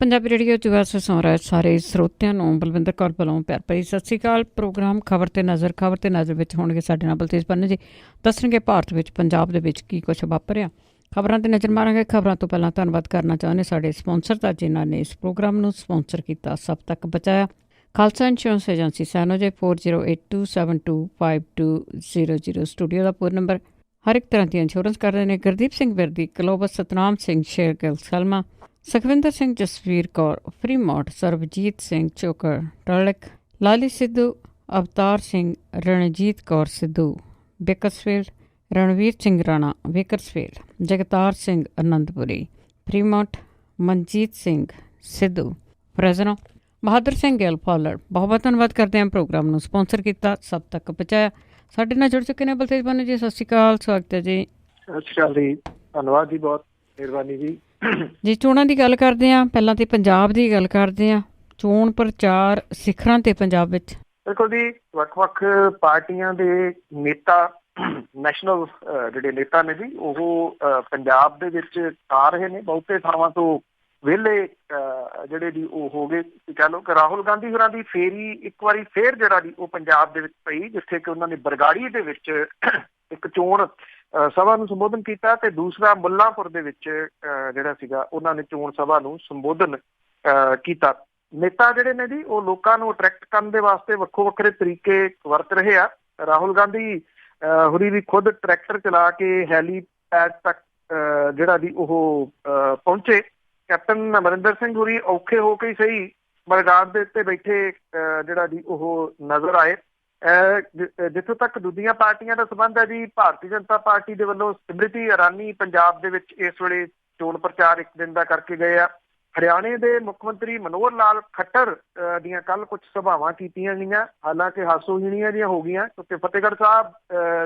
Punjabi radio 'ਚ ਵੈਸੇ ਸੁਣ ਰਹੇ ਸਾਰੇ ਸਰੋਤਿਆਂ ਨੂੰ ਬਲਵਿੰਦਰ ਕੌਰ ਵੱਲੋਂ ਪਿਆਰ ਭਰੀ ਸਤਿ ਸ਼੍ਰੀ ਅਕਾਲ। ਪ੍ਰੋਗਰਾਮ ਖਬਰ ਤੇ ਨਜ਼ਰ ਵਿੱਚ ਹੋਣਗੇ ਸਾਡੇ ਨਾਲ ਬਲਤੇਜ ਪੰਨੂ ਜੀ। ਦੱਸਣਗੇ ਭਾਰਤ ਵਿੱਚ ਪੰਜਾਬ ਦੇ ਵਿੱਚ ਕੀ ਕੁਛ ਵਾਪਰਿਆ। ਖਬਰਾਂ 'ਤੇ ਨਜ਼ਰ ਮਾਰਾਂਗੇ। ਖਬਰਾਂ ਤੋਂ ਪਹਿਲਾਂ ਧੰਨਵਾਦ ਕਰਨਾ ਚਾਹੁੰਦੇ ਸਾਡੇ ਸਪਾਂਸਰ ਦਾ, ਜਿਨ੍ਹਾਂ ਨੇ ਇਸ ਪ੍ਰੋਗਰਾਮ ਨੂੰ ਸਪਾਂਸਰ ਕੀਤਾ, ਸਭ ਤੱਕ ਪਹੁੰਚਾਇਆ। Khalsa insurance agency San Jose 4082725200। Studio ਦਾ ਫੋਨ ਨੰਬਰ। ਹਰ ਇੱਕ ਤਰ੍ਹਾਂ ਦੀ ਇੰਸ਼ੋਰੈਂਸ ਕਰਦੇ ਨੇ। Gurdeep Singh Virdi, Clovis, Satnam Singh, Shergill, Salma, Sukhwinder Singh, Jasvir Kaur, Fremont, Sarabjit Singh Chokar, Turlock, Lali Sidhu, Avtar Singh, Ranjit Kaur Sidhu, Bakersfield, Ranveer Singh Rana, Bakersfield, Jagtar Singh Anandpuri, Fremont, Manjit Singh Sidhu, Fresno, Bahadar Singh Gill, Fowler. ਬਹੁਤ ਬਹੁਤ ਧੰਨਵਾਦ ਕਰਦੇ ਹਾਂ ਪ੍ਰੋਗਰਾਮ ਨੂੰ ਸਪਾਂਸਰ ਕੀਤਾ, ਸਭ ਤੱਕ ਪਹੁੰਚਾਇਆ। ਸਾਡੇ ਨਾਲ ਜੁੜ ਚੁੱਕੇ ਨੇ ਬਲਤੇਜ ਪੰਨੂ ਜੀ। ਸਤਿ ਸ਼੍ਰੀ ਅਕਾਲ, ਸਵਾਗਤ ਹੈ ਜੀ। ਸਤਿ ਸ਼੍ਰੀ ਅਕਾਲ ਜੀ, ਧੰਨਵਾਦ ਜੀ, ਬਹੁਤ ਮਿਹਰਬਾਨੀ ਜੀ। ਜੀ ਚੋਣਾਂ ਦੀ ਗੱਲ ਕਰਦੇ ਹਾਂ, ਪਹਿਲਾਂ ਤੇ ਪੰਜਾਬ ਦੀ ਗੱਲ ਕਰਦੇ ਹਾਂ। ਚੋਣ ਪ੍ਰਚਾਰ ਸਿਖਰਾਂ ਤੇ ਪੰਜਾਬ ਵਿੱਚ। ਬਿਲਕੁਲ ਜੀ, ਵੱਖ-ਵੱਖ ਪਾਰਟੀਆਂ ਦੇ ਨੇਤਾ, ਨੈਸ਼ਨਲ ਜਿਹੜੇ ਨੇਤਾ ਨੇ ਜੀ, ਉਹ ਪੰਜਾਬ ਦੇ ਵਿੱਚ ਆ ਰਹੇ ਨੇ। ਬਹੁਤੇ ਥਾਵਾਂ ਤੋਂ ਵਿਹਲੇ ਜਿਹੜੇ ਜੀ ਉਹ ਹੋ ਗਏ। ਕਹਿ ਲਓ ਕਿ ਰਾਹੁਲ ਗਾਂਧੀ ਹੋਰਾਂ ਦੀ ਫੇਰੀ ਇੱਕ ਵਾਰੀ ਫੇਰ ਜਿਹੜਾ ਜੀ ਉਹ ਪੰਜਾਬ ਦੇ ਵਿੱਚ ਪਈ, ਜਿੱਥੇ ਕਿ ਉਹਨਾਂ ਨੇ ਬਰਗਾੜੀ ਦੇ ਵਿੱਚ ਇੱਕ ਚੋਣ ਸਭਾ ਨੂੰ ਸੰਬੋਧਨ ਕੀਤਾ, ਤੇ ਦੂਸਰਾ ਮੁੱਲਾਂਪੁਰ ਦੇ ਵਿੱਚ ਜਿਹੜਾ ਸੀਗਾ ਉਹਨਾਂ ਨੇ ਚੋਣ ਸਭਾ ਨੂੰ ਸੰਬੋਧਨ ਕੀਤਾ। ਨੇਤਾ ਜਿਹੜੇ ਨੇ ਜੀ ਉਹ ਲੋਕਾਂ ਨੂੰ ਅਟਰੈਕਟ ਕਰਨ ਦੇ ਵਾਸਤੇ ਵੱਖੋ ਵੱਖਰੇ ਤਰੀਕੇ ਵਰਤ ਰਹੇ ਆ। ਰਾਹੁਲ ਗਾਂਧੀ ਹੋਰੀ ਵੀ ਖੁਦ ਟਰੈਕਟਰ ਚਲਾ ਕੇ ਹੈਲੀਪੈਡ ਤੱਕ ਜਿਹੜਾ ਜੀ ਉਹ ਪਹੁੰਚੇ। ਕੈਪਟਨ ਅਮਰਿੰਦਰ ਸਿੰਘ ਹੋਰੀ ਔਖੇ ਹੋ ਕੇ ਸਹੀ ਬਰਗਾੜ ਦੇ ਉੱਤੇ ਬੈਠੇ ਜਿਹੜਾ ਜੀ ਉਹ ਨਜ਼ਰ ਆਏ। ਜਿੱਥੋਂ ਤੱਕ ਦੂਜੀਆਂ ਪਾਰਟੀਆਂ ਦਾ ਸੰਬੰਧ ਹੈ ਜੀ, ਭਾਰਤੀ ਜਨਤਾ ਪਾਰਟੀ ਦੇ ਵੱਲੋਂ ਸਮ੍ਰਿਤੀ ਇਰਾਨੀ ਪੰਜਾਬ ਦੇ ਵਿੱਚ ਇਸ ਵੇਲੇ ਚੋਣ ਪ੍ਰਚਾਰ ਇੱਕ ਦਿਨ ਦਾ ਕਰਕੇ ਗਏ ਆ। ਹਰਿਆਣੇ ਦੇ ਮੁੱਖ ਮੰਤਰੀ ਮਨੋਹਰ ਲਾਲ ਖੱਟਰ ਦੀਆਂ ਕੱਲ੍ਹ ਕੁਝ ਸਭਾਵਾਂ ਕੀਤੀਆਂ ਗਈਆਂ, ਹਾਲਾਂਕਿ ਹਾਸੋਹੀਣੀਆਂ ਜਿਹੀਆਂ ਹੋ ਗਈਆਂ, ਕਿਉਂਕਿ ਫਤਿਹਗੜ੍ਹ ਸਾਹਿਬ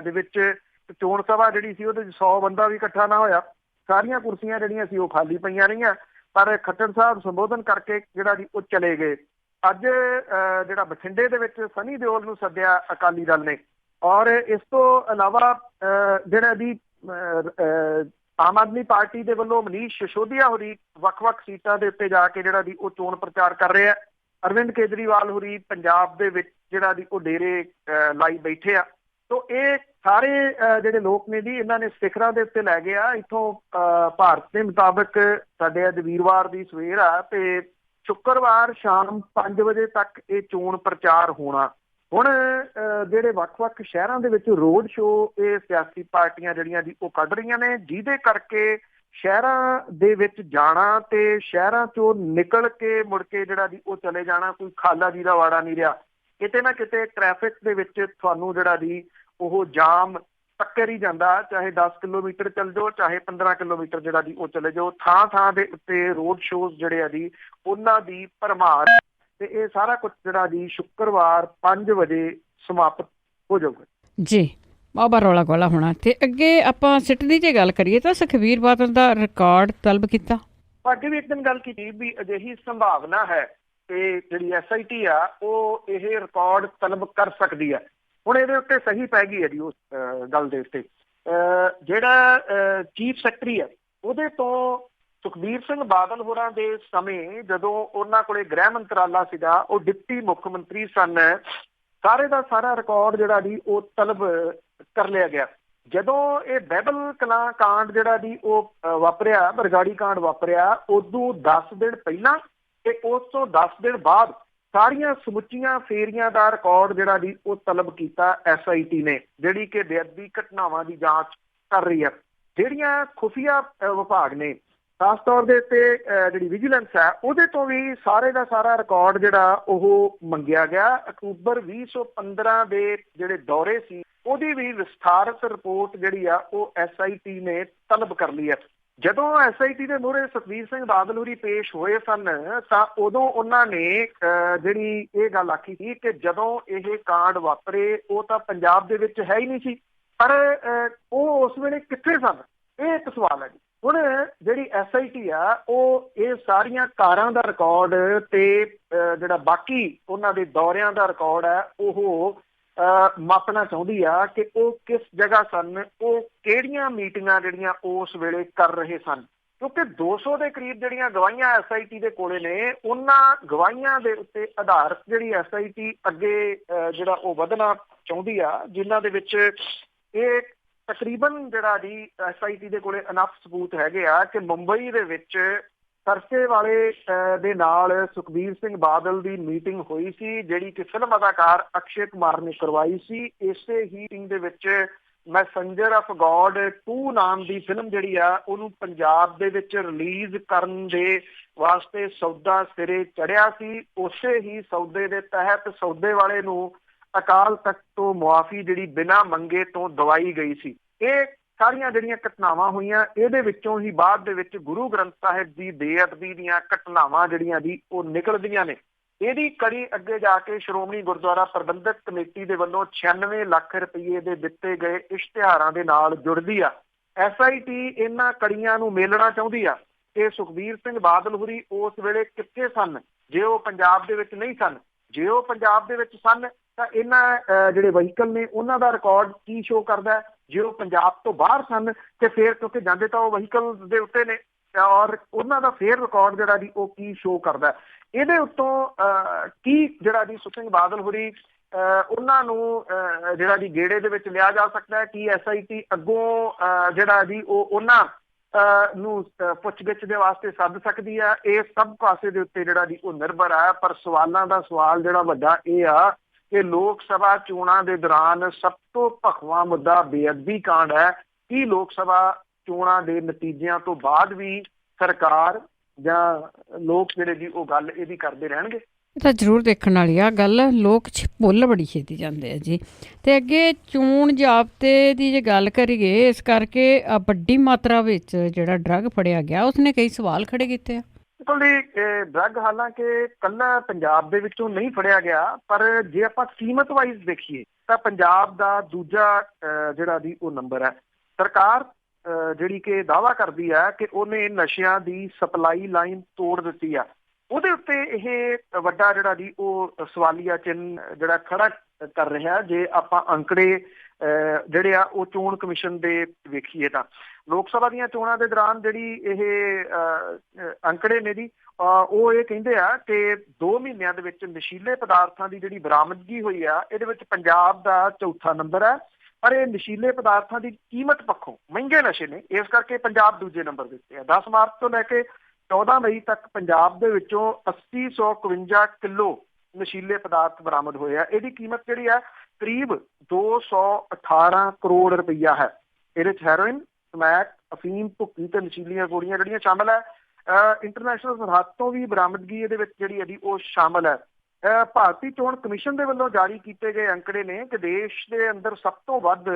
ਦੇ ਵਿੱਚ ਚੋਣ ਸਭਾ ਜਿਹੜੀ ਸੀ ਉਹਦੇ 'ਚ 100 ਬੰਦਾ ਵੀ ਇਕੱਠਾ ਨਾ ਹੋਇਆ। ਸਾਰੀਆਂ ਕੁਰਸੀਆਂ ਜਿਹੜੀਆਂ ਸੀ ਉਹ ਖਾਲੀ ਪਈਆਂ ਰਹੀਆਂ, ਪਰ ਖੱਟਰ ਸਾਹਿਬ ਸੰਬੋਧਨ ਕਰਕੇ ਜਿਹੜਾ ਜੀ ਉਹ ਚਲੇ ਗਏ। ਅੱਜ ਜਿਹੜਾ ਬਠਿੰਡੇ ਦੇ ਵਿੱਚ ਸਨੀ ਦਿਓਲ ਨੂੰ ਸੱਦਿਆ ਅਕਾਲੀ ਦਲ ਨੇ, ਔਰ ਇਸ ਤੋਂ ਇਲਾਵਾ ਜਿਹੜਾ ਜੀ ਆਮ ਆਦਮੀ ਪਾਰਟੀ ਦੇ ਵੱਲੋਂ ਮਨੀਸ਼ ਸਿਸੋਦੀਆ ਹੋਰੀ ਵੱਖ-ਵੱਖ ਸੀਟਾਂ ਦੇ ਉੱਤੇ ਜਾ ਕੇ ਜਿਹੜਾ ਜੀ ਉਹ ਚੋਣ ਪ੍ਰਚਾਰ ਕਰ ਰਹੇ ਆ। ਅਰਵਿੰਦ ਕੇਜਰੀਵਾਲ ਹੋਰੀ ਪੰਜਾਬ ਦੇ ਵਿੱਚ ਜਿਹੜਾ ਜੀ ਉਹ ਡੇਰੇ ਲਾਈ ਬੈਠੇ ਆ। ਤੋ ਇਹ ਸਾਰੇ ਜਿਹੜੇ ਲੋਕ ਨੇ ਜੀ, ਇਹਨਾਂ ਨੇ ਸਿਖਰਾਂ ਦੇ ਉੱਤੇ ਲੈ ਗਏ ਆ। ਇੱਥੋਂ ਭਾਰਤ ਦੇ ਮੁਤਾਬਕ ਸਾਡੇ ਅੱਜ ਵੀਰਵਾਰ ਦੀ ਸਵੇਰ ਆ, ਤੇ ਸ਼ੁੱਕਰਵਾਰ ਸ਼ਾਮ 5 ਵਜੇ ਤੱਕ ਇਹ ਚੋਣ ਪ੍ਰਚਾਰ ਹੋਣਾ। ਹੁਣ ਜਿਹੜੇ ਵੱਖ-ਵੱਖ ਸ਼ਹਿਰਾਂ ਦੇ ਵਿੱਚ ਰੋਡ ਸ਼ੋਅ ਇਹ ਸਿਆਸੀ ਪਾਰਟੀਆਂ ਜਿਹੜੀਆਂ ਜੀ ਉਹ ਕੱਢ ਰਹੀਆਂ ਨੇ, ਜਿਹਦੇ ਕਰਕੇ ਸ਼ਹਿਰਾਂ ਦੇ ਵਿੱਚ ਜਾਣਾ ਤੇ ਸ਼ਹਿਰਾਂ ਚੋਂ ਨਿਕਲ ਕੇ ਮੁੜ ਕੇ ਜਿਹੜਾ ਜੀ ਉਹ ਚਲੇ ਜਾਣਾ ਕੋਈ ਖਾਲਾ ਜੀ ਦਾ ਵਾੜਾ ਨਹੀਂ ਰਿਹਾ। ਕਿਤੇ ਨਾ ਕਿਤੇ ਟ੍ਰੈਫਿਕ ਦੇ ਵਿੱਚ ਤੁਹਾਨੂੰ ਜਿਹੜਾ ਜੀ ਉਹ ਜਾਮ ਟੱਕਰ ਹੀ ਜਾਂਦਾ, ਚਾਹੇ 10 ਕਿਲੋਮੀਟਰ ਚੱਲ ਜਾਓ, ਚਾਹੇ 15 ਕਿਲੋਮੀਟਰ ਜਿਹੜਾ ਜੀ ਉਹ ਚਲੇ ਜਾਓ। ਥਾਂ ਦੇ ਉੱਤੇ ਰੋਡ ਸ਼ੋਅ ਜਿਹੜੇ ਆ ਜੀ ਉਹਨਾਂ ਦੀ ਭਰਮਾਰ, ਤੇ ਇਹ ਸਾਰਾ ਕੁਝ ਜਿਹੜਾ ਜੀ ਸ਼ੁੱਕਰਵਾਰ 5 ਵਜੇ ਸਮਾਪਤ ਹੋ ਜਾਊਗਾ ਜੀ। ਬਾਬਾ ਰੌਲਾ ਗੋਲਾ ਹੋਣਾ। ਤੇ ਅੱਗੇ ਆਪਾਂ ਸਿੱਟ ਦੀ ਜੇ ਗੱਲ ਕਰੀਏ ਤਾਂ ਸੁਖਬੀਰ ਬਾਦਲ ਦਾ ਰਿਕਾਰਡ ਤਲਬ ਕੀਤਾ। ਅੱਗੇ ਵੀ ਇੱਕ ਦਿਨ ਗੱਲ ਕੀਤੀ ਵੀ ਅਜਿਹੀ ਸੰਭਾਵਨਾ ਹੈ ਕਿ ਜਿਹੜੀ SIT ਆ ਉਹ ਇਹ ਰਿਕਾਰਡ ਤਲਬ ਕਰ ਸਕਦੀ ਹੈ। ਹੁਣ ਇਹਦੇ ਉੱਤੇ ਸਹੀ ਪੈ ਗਈ ਹੈ ਜੀ ਉਸ ਗੱਲ ਦੇ ਉੱਤੇ। ਜਿਹੜਾ ਚੀਫ ਸੈਕਟਰੀ ਹੈ ਉਹਦੇ ਤੋਂ ਸੁਖਬੀਰ ਸਿੰਘ ਬਾਦਲ ਹੋਰਾਂ ਦੇ ਸਮੇਂ ਜਦੋਂ ਉਹਨਾਂ ਕੋਲੇ ਗ੍ਰਹਿ ਮੰਤਰਾਲਾ ਸੀਗਾ, ਉਹ ਡਿਪਟੀ ਮੁੱਖ ਮੰਤਰੀ ਸਨ, ਸਾਰੇ ਦਾ ਸਾਰਾ ਰਿਕਾਰਡ ਜਿਹੜਾ ਜੀ ਉਹ ਤਲਬ ਕਰ ਲਿਆ ਗਿਆ। ਜਦੋਂ ਇਹ ਬਹਿਬਲ ਕਲਾਂ ਕਾਂਡ ਜਿਹੜਾ ਜੀ ਉਹ ਵਾਪਰਿਆ, ਬਰਗਾੜੀ ਕਾਂਡ ਵਾਪਰਿਆ, ਉਦੋਂ 10 ਦਿਨ ਪਹਿਲਾਂ ਤੇ ਉਸ ਤੋਂ 10 ਦਿਨ ਬਾਅਦ ਸਾਰੀਆਂ ਸਮੁੱਚੀਆਂ ਫੇਰੀਆਂ ਦਾ ਰਿਕਾਰਡ ਜਿਹੜਾ ਜੀ ਉਹ ਤਲਬ ਕੀਤਾ SIT ਨੇ, ਜਿਹੜੀ ਕਿ ਬੇਅਦਬੀ ਘਟਨਾਵਾਂ ਦੀ ਜਾਂਚ ਕਰ ਰਹੀ ਹੈ। ਜਿਹੜੀਆਂ ਖੁਫੀਆ ਵਿਭਾਗ ਨੇ, ਖਾਸ ਤੌਰ ਦੇ ਉੱਤੇ ਜਿਹੜੀ ਵਿਜੀਲੈਂਸ ਹੈ, ਉਹਦੇ ਤੋਂ ਵੀ ਸਾਰੇ ਦਾ ਸਾਰਾ ਰਿਕਾਰਡ ਜਿਹੜਾ ਉਹ ਮੰਗਿਆ ਗਿਆ। ਅਕਤੂਬਰ 2015 ਦੇ ਜਿਹੜੇ ਦੌਰੇ ਸੀ ਉਹਦੀ ਵੀ ਵਿਸਥਾਰਤ ਰਿਪੋਰਟ ਜਿਹੜੀ ਆ ਉਹ SIT ਨੇ ਤਲਬ ਕਰ ਲਈ ਹੈ। ਜਦੋਂ SIT ਦੇ ਮੂਹਰੇ ਸੁਖਬੀਰ ਸਿੰਘ ਬਾਦਲ ਹੋਰੀ ਪੇਸ਼ ਹੋਏ ਸਨ ਤਾਂ ਉਦੋਂ ਉਹਨਾਂ ਨੇ ਜਿਹੜੀ ਇਹ ਗੱਲ ਆਖੀ ਸੀ ਕਿ ਜਦੋਂ ਇਹ ਕਾਂਡ ਵਾਪਰੇ ਉਹ ਤਾਂ ਪੰਜਾਬ ਦੇ ਵਿੱਚ ਹੈ ਹੀ ਨਹੀਂ ਸੀ, ਪਰ ਉਹ ਉਸ ਵੇਲੇ ਕਿੱਥੇ ਸਨ, ਇਹ ਇੱਕ ਸਵਾਲ ਹੈ ਜੀ। ਹੁਣ ਜਿਹੜੀ SIT ਆ ਉਹ ਇਹ ਸਾਰੀਆਂ ਕਾਰਾਂ ਦਾ ਰਿਕਾਰਡ ਤੇ ਜਿਹੜਾ ਬਾਕੀ ਉਹਨਾਂ ਦੇ ਦੌਰਿਆਂ ਦਾ ਰਿਕਾਰਡ ਹੈ ਉਹ ਮਾਪਣਾ ਚਾਹੁੰਦੀ ਆ ਕਿ ਉਹ ਕਿਸ ਜਗ੍ਹਾ ਸਨ, ਉਹ ਕਿਹੜੀਆਂ ਮੀਟਿੰਗਾਂ ਜਿਹੜੀਆਂ ਉਸ ਵੇਲੇ ਕਰ ਰਹੇ ਸਨ। ਕਿਉਂਕਿ 200 ਦੇ ਕਰੀਬ ਜਿਹੜੀਆਂ ਗਵਾਹੀਆਂ SIT ਦੇ ਕੋਲੇ ਨੇ, ਉਹਨਾਂ ਗਵਾਹੀਆਂ ਦੇ ਉੱਤੇ ਆਧਾਰਿਤ ਜਿਹੜੀ SIT ਅੱਗੇ ਜਿਹੜਾ ਉਹ ਵਧਣਾ ਚਾਹੁੰਦੀ ਆ, ਜਿਨ੍ਹਾਂ ਦੇ ਵਿੱਚ ਇਹ ਤਕਰੀਬਨ ਜਿਹੜਾ ਜੀ SIT ਦੇ ਕੋਲੇ ਅਨਫ ਸਬੂਤ ਹੈਗੇ ਆ ਕਿ ਮੁੰਬਈ ਦੇ ਵਿੱਚ ਸਰਸੇ ਵਾਲੇ ਦੇ ਨਾਲ ਸੁਖਬੀਰ ਸਿੰਘ ਬਾਦਲ ਦੀ ਮੀਟਿੰਗ ਹੋਈ ਸੀ, ਜਿਹੜੀ ਕਿ ਫਿਲਮ ਅਦਾਕਾਰ ਅਕਸ਼ੇ ਕੁਮਾਰ ਨੇ ਕਰਵਾਈ ਸੀ। ਇਸੇ ਹੀ ਮੀਟਿੰਗ ਦੇ ਵਿੱਚ ਮੈਸੇਂਜਰ ਆਫ ਗੋਡ 2 ਨਾਮ ਦੀ ਫਿਲਮ ਜਿਹੜੀ ਆ ਉਹਨੂੰ ਪੰਜਾਬ ਦੇ ਵਿੱਚ ਰਿਲੀਜ਼ ਕਰਨ ਦੇ ਵਾਸਤੇ ਸੌਦਾ ਸਿਰੇ ਚੜਿਆ ਸੀ। ਉਸੇ ਹੀ ਸੌਦੇ ਦੇ ਤਹਿਤ ਸੌਦੇ ਵਾਲੇ ਨੂੰ ਅਕਾਲ ਤਖਤ ਤੋਂ ਮੁਆਫੀ ਜਿਹੜੀ ਬਿਨਾਂ ਮੰਗੇ ਤੋਂ ਦਵਾਈ ਗਈ ਸੀ। ਇਹ ਸਾਰੀਆਂ ਜਿਹੜੀਆਂ ਘਟਨਾਵਾਂ ਹੋਈਆਂ, ਇਹਦੇ ਵਿੱਚੋਂ ਹੀ ਬਾਅਦ ਦੇ ਵਿੱਚ ਗੁਰੂ ਗ੍ਰੰਥ ਸਾਹਿਬ ਦੀ ਬੇਅਦਬੀ ਦੀਆਂ ਘਟਨਾਵਾਂ ਜਿਹੜੀਆਂ ਜੀ ਉਹ ਨਿਕਲਦੀਆਂ ਨੇ। ਇਹਦੀ ਕੜੀ ਅੱਗੇ ਜਾ ਕੇ ਸ਼੍ਰੋਮਣੀ ਗੁਰਦੁਆਰਾ ਪ੍ਰਬੰਧਕ ਕਮੇਟੀ ਦੇ ਵੱਲੋਂ 96 ਲੱਖ ਰੁਪਏ ਦੇ ਦਿੱਤੇ ਗਏ ਇਸ਼ਤਿਹਾਰਾਂ ਦੇ ਨਾਲ ਜੁੜਦੀ ਆ। SIT ਇਹਨਾਂ ਕੜੀਆਂ ਨੂੰ ਮੇਲਣਾ ਚਾਹੁੰਦੀ ਆ ਕਿ ਸੁਖਬੀਰ ਸਿੰਘ ਬਾਦਲ ਹੋਰੀ ਉਸ ਵੇਲੇ ਕਿੱਥੇ ਸਨ ਜੇ ਉਹ ਪੰਜਾਬ ਦੇ ਵਿੱਚ ਨਹੀਂ ਸਨ। ਜੇ ਉਹ ਪੰਜਾਬ ਦੇ ਵਿੱਚ ਸਨ ਤਾਂ ਇਹਨਾਂ ਜਿਹੜੇ ਵਹੀਕਲ ਨੇ ਉਹਨਾਂ ਦਾ ਰਿਕਾਰਡ ਕੀ ਸ਼ੋਅ ਕਰਦਾ। ਜੇ ਉਹ ਪੰਜਾਬ ਤੋਂ ਬਾਹਰ ਸਨ ਤੇ ਫਿਰ ਕਿਉਂਕਿ ਜਾਂਦੇ ਤਾਂ ਉਹ ਵਹੀਕਲ ਦੇ ਉੱਤੇ ਨੇ, ਔਰ ਉਹਨਾਂ ਦਾ ਫੇਰ ਰਿਕਾਰਡ ਜਿਹੜਾ ਜੀ ਉਹ ਕੀ ਸ਼ੋਅ ਕਰਦਾ। ਇਹਦੇ ਉੱਤੋਂ ਕੀ ਜਿਹੜਾ ਜੀ ਸੁਖਬੀਰ ਸਿੰਘ ਬਾਦਲ ਹੋਰੀ ਉਹਨਾਂ ਨੂੰ ਜਿਹੜਾ ਜੀ ਗੇੜੇ ਦੇ ਵਿੱਚ ਲਿਆ ਜਾ ਸਕਦਾ ਹੈ। ਕੀ SIT ਅੱਗੋਂ ਜਿਹੜਾ ਜੀ ਉਹ ਉਹਨਾਂ ਨੂੰ ਪੁੱਛਗਿੱਛ ਦੇ ਵਾਸਤੇ ਸੱਦ ਸਕਦੀ ਹੈ। ਇਹ ਸਭ ਪਾਸੇ ਦੇ ਉੱਤੇ ਜਿਹੜਾ ਜੀ ਉਹ ਨਿਰਭਰ ਹੈ। ਪਰ ਸਵਾਲਾਂ ਦਾ ਸਵਾਲ ਜਿਹੜਾ ਵੱਡਾ ਇਹ ਆ ਕਿ ਲੋਕ ਸਭਾ ਚੋਣਾਂ ਦੇ ਦੌਰਾਨ ਸਭ ਤੋਂ ਭਖਵਾਂ ਮੁੱਦਾ ਬੇਅਦਬੀ ਕਾਂਡ ਹੈ। ਕੀ ਲੋਕ ਸਭਾ ਚੋਣਾਂ ਦੇ ਨਤੀਜਿਆਂ ਤੋਂ ਬਾਅਦ ਵੀ ਸਰਕਾਰ ਜਾਂ ਲੋਕ ਜਿਹੜੇ ਜੀ ਉਹ ਗੱਲ ਇਹਦੀ ਕਰਦੇ ਰਹਿਣਗੇ? ਇਹ ਤਾਂ ਜ਼ਰੂਰ ਦੇਖਣ ਵਾਲੀ ਆ ਗੱਲ। ਲੋਕ ਭੁੱਲ ਬੜੀ ਛੇਤੀ ਜਾਂਦੇ ਆ ਜੀ। ਅਤੇ ਅੱਗੇ ਚੋਣ ਜ਼ਾਬਤੇ ਦੀ ਜੇ ਗੱਲ ਕਰੀਏ, ਇਸ ਕਰਕੇ ਵੱਡੀ ਮਾਤਰਾ ਵਿੱਚ ਜਿਹੜਾ ਡਰੱਗ ਫੜਿਆ ਗਿਆ ਉਸਨੇ ਕਈ ਸਵਾਲ ਖੜੇ ਕੀਤੇ ਆ। ਬਿਲਕੁਲ ਜੀ, ਡਰੱਗ ਹਾਲਾਂਕਿ ਕੱਲਾ ਪੰਜਾਬ ਦੇ ਵਿੱਚੋਂ ਨਹੀਂ ਫੜਿਆ ਗਿਆ, ਪਰ ਜੇ ਆਪਾਂ ਕੀਮਤ ਵਾਈਜ਼ ਦੇਖੀਏ ਤਾਂ ਪੰਜਾਬ ਦਾ ਦੂਜਾ ਜਿਹੜਾ ਜੀ ਉਹ ਨੰਬਰ ਹੈ। ਸਰਕਾਰ ਜਿਹੜੀ ਕਿ ਦਾਅਵਾ ਕਰਦੀ ਹੈ ਕਿ ਉਹਨੇ ਨਸ਼ਿਆਂ ਦੀ ਸਪਲਾਈ ਲਾਈਨ ਤੋੜ ਦਿੱਤੀ ਆ। ਉਹਦੇ ਉੱਤੇ ਇਹ ਵੱਡਾ ਜਿਹੜਾ ਜੀ ਉਹ ਸਵਾਲੀਆ ਚਿੰਨ੍ਹ ਜਿਹੜਾ ਖੜਾ ਕਰ ਰਿਹਾ। ਜੇ ਆਪਾਂ ਅੰਕੜੇ ਜਿਹੜੇ ਆ ਉਹ ਚੋਣ ਕਮਿਸ਼ਨ ਦੇ ਵੇਖੀਏ ਤਾਂ ਲੋਕ ਸਭਾ ਦੀਆਂ ਚੋਣਾਂ ਦੇ ਦੌਰਾਨ ਜਿਹੜੀ ਇਹ ਅੰਕੜੇ ਨੇ ਜੀ ਉਹ ਇਹ ਕਹਿੰਦੇ ਆ ਕਿ 2 ਮਹੀਨਿਆਂ ਦੇ ਵਿੱਚ ਨਸ਼ੀਲੇ ਪਦਾਰਥਾਂ ਦੀ ਜਿਹੜੀ ਬਰਾਮਦਗੀ ਹੋਈ ਆ, ਇਹਦੇ ਵਿੱਚ ਪੰਜਾਬ ਦਾ ਚੌਥਾ ਨੰਬਰ ਹੈ। ਪਰ ਇਹ ਨਸ਼ੀਲੇ ਪਦਾਰਥਾਂ ਦੀ ਕੀਮਤ ਪੱਖੋਂ ਮਹਿੰਗੇ ਨਸ਼ੇ ਨੇ, ਇਸ ਕਰਕੇ ਪੰਜਾਬ ਦੂਜੇ ਨੰਬਰ ਦੇ ਉੱਤੇ ਆ। 10 ਮਾਰਚ ਤੋਂ ਲੈ ਕੇ 14 ਮਈ ਤੱਕ ਪੰਜਾਬ ਦੇ ਵਿੱਚੋਂ 8051 ਕਿਲੋ ਨਸ਼ੀਲੇ ਪਦਾਰਥ ਬਰਾਮਦ ਹੋਏ ਆ। ਇਹਦੀ ਕੀਮਤ ਜਿਹੜੀ ਆ ਕਰੀਬ 218 ਕਰੋੜ ਰੁਪਈਆ ਹੈ। ਇਹਦੇ 'ਚ ਹੈਰੋਇਨ, ਸਮੈਕ, ਅਫੀਮ, ਭੁੱਕੀ ਤੇ ਨਸ਼ੀਲੀਆਂ ਗੋਲੀਆਂ ਜਿਹੜੀਆਂ ਸ਼ਾਮਲ ਹੈ। ਇੰਟਰਨੈਸ਼ਨਲ ਸਰਹੱਦ ਤੋਂ ਵੀ ਬਰਾਮਦਗੀ ਇਹਦੇ ਵਿੱਚ ਜਿਹੜੀ ਇਹਦੀ ਉਹ ਸ਼ਾਮਲ ਹੈ। ਭਾਰਤੀ ਚੋਣ ਕਮਿਸ਼ਨ ਦੇ ਵੱਲੋਂ ਜਾਰੀ ਕੀਤੇ ਗਏ ਅੰਕੜੇ ਨੇ ਕਿ ਦੇਸ਼ ਦੇ ਅੰਦਰ ਸਭ ਤੋਂ ਵੱਧ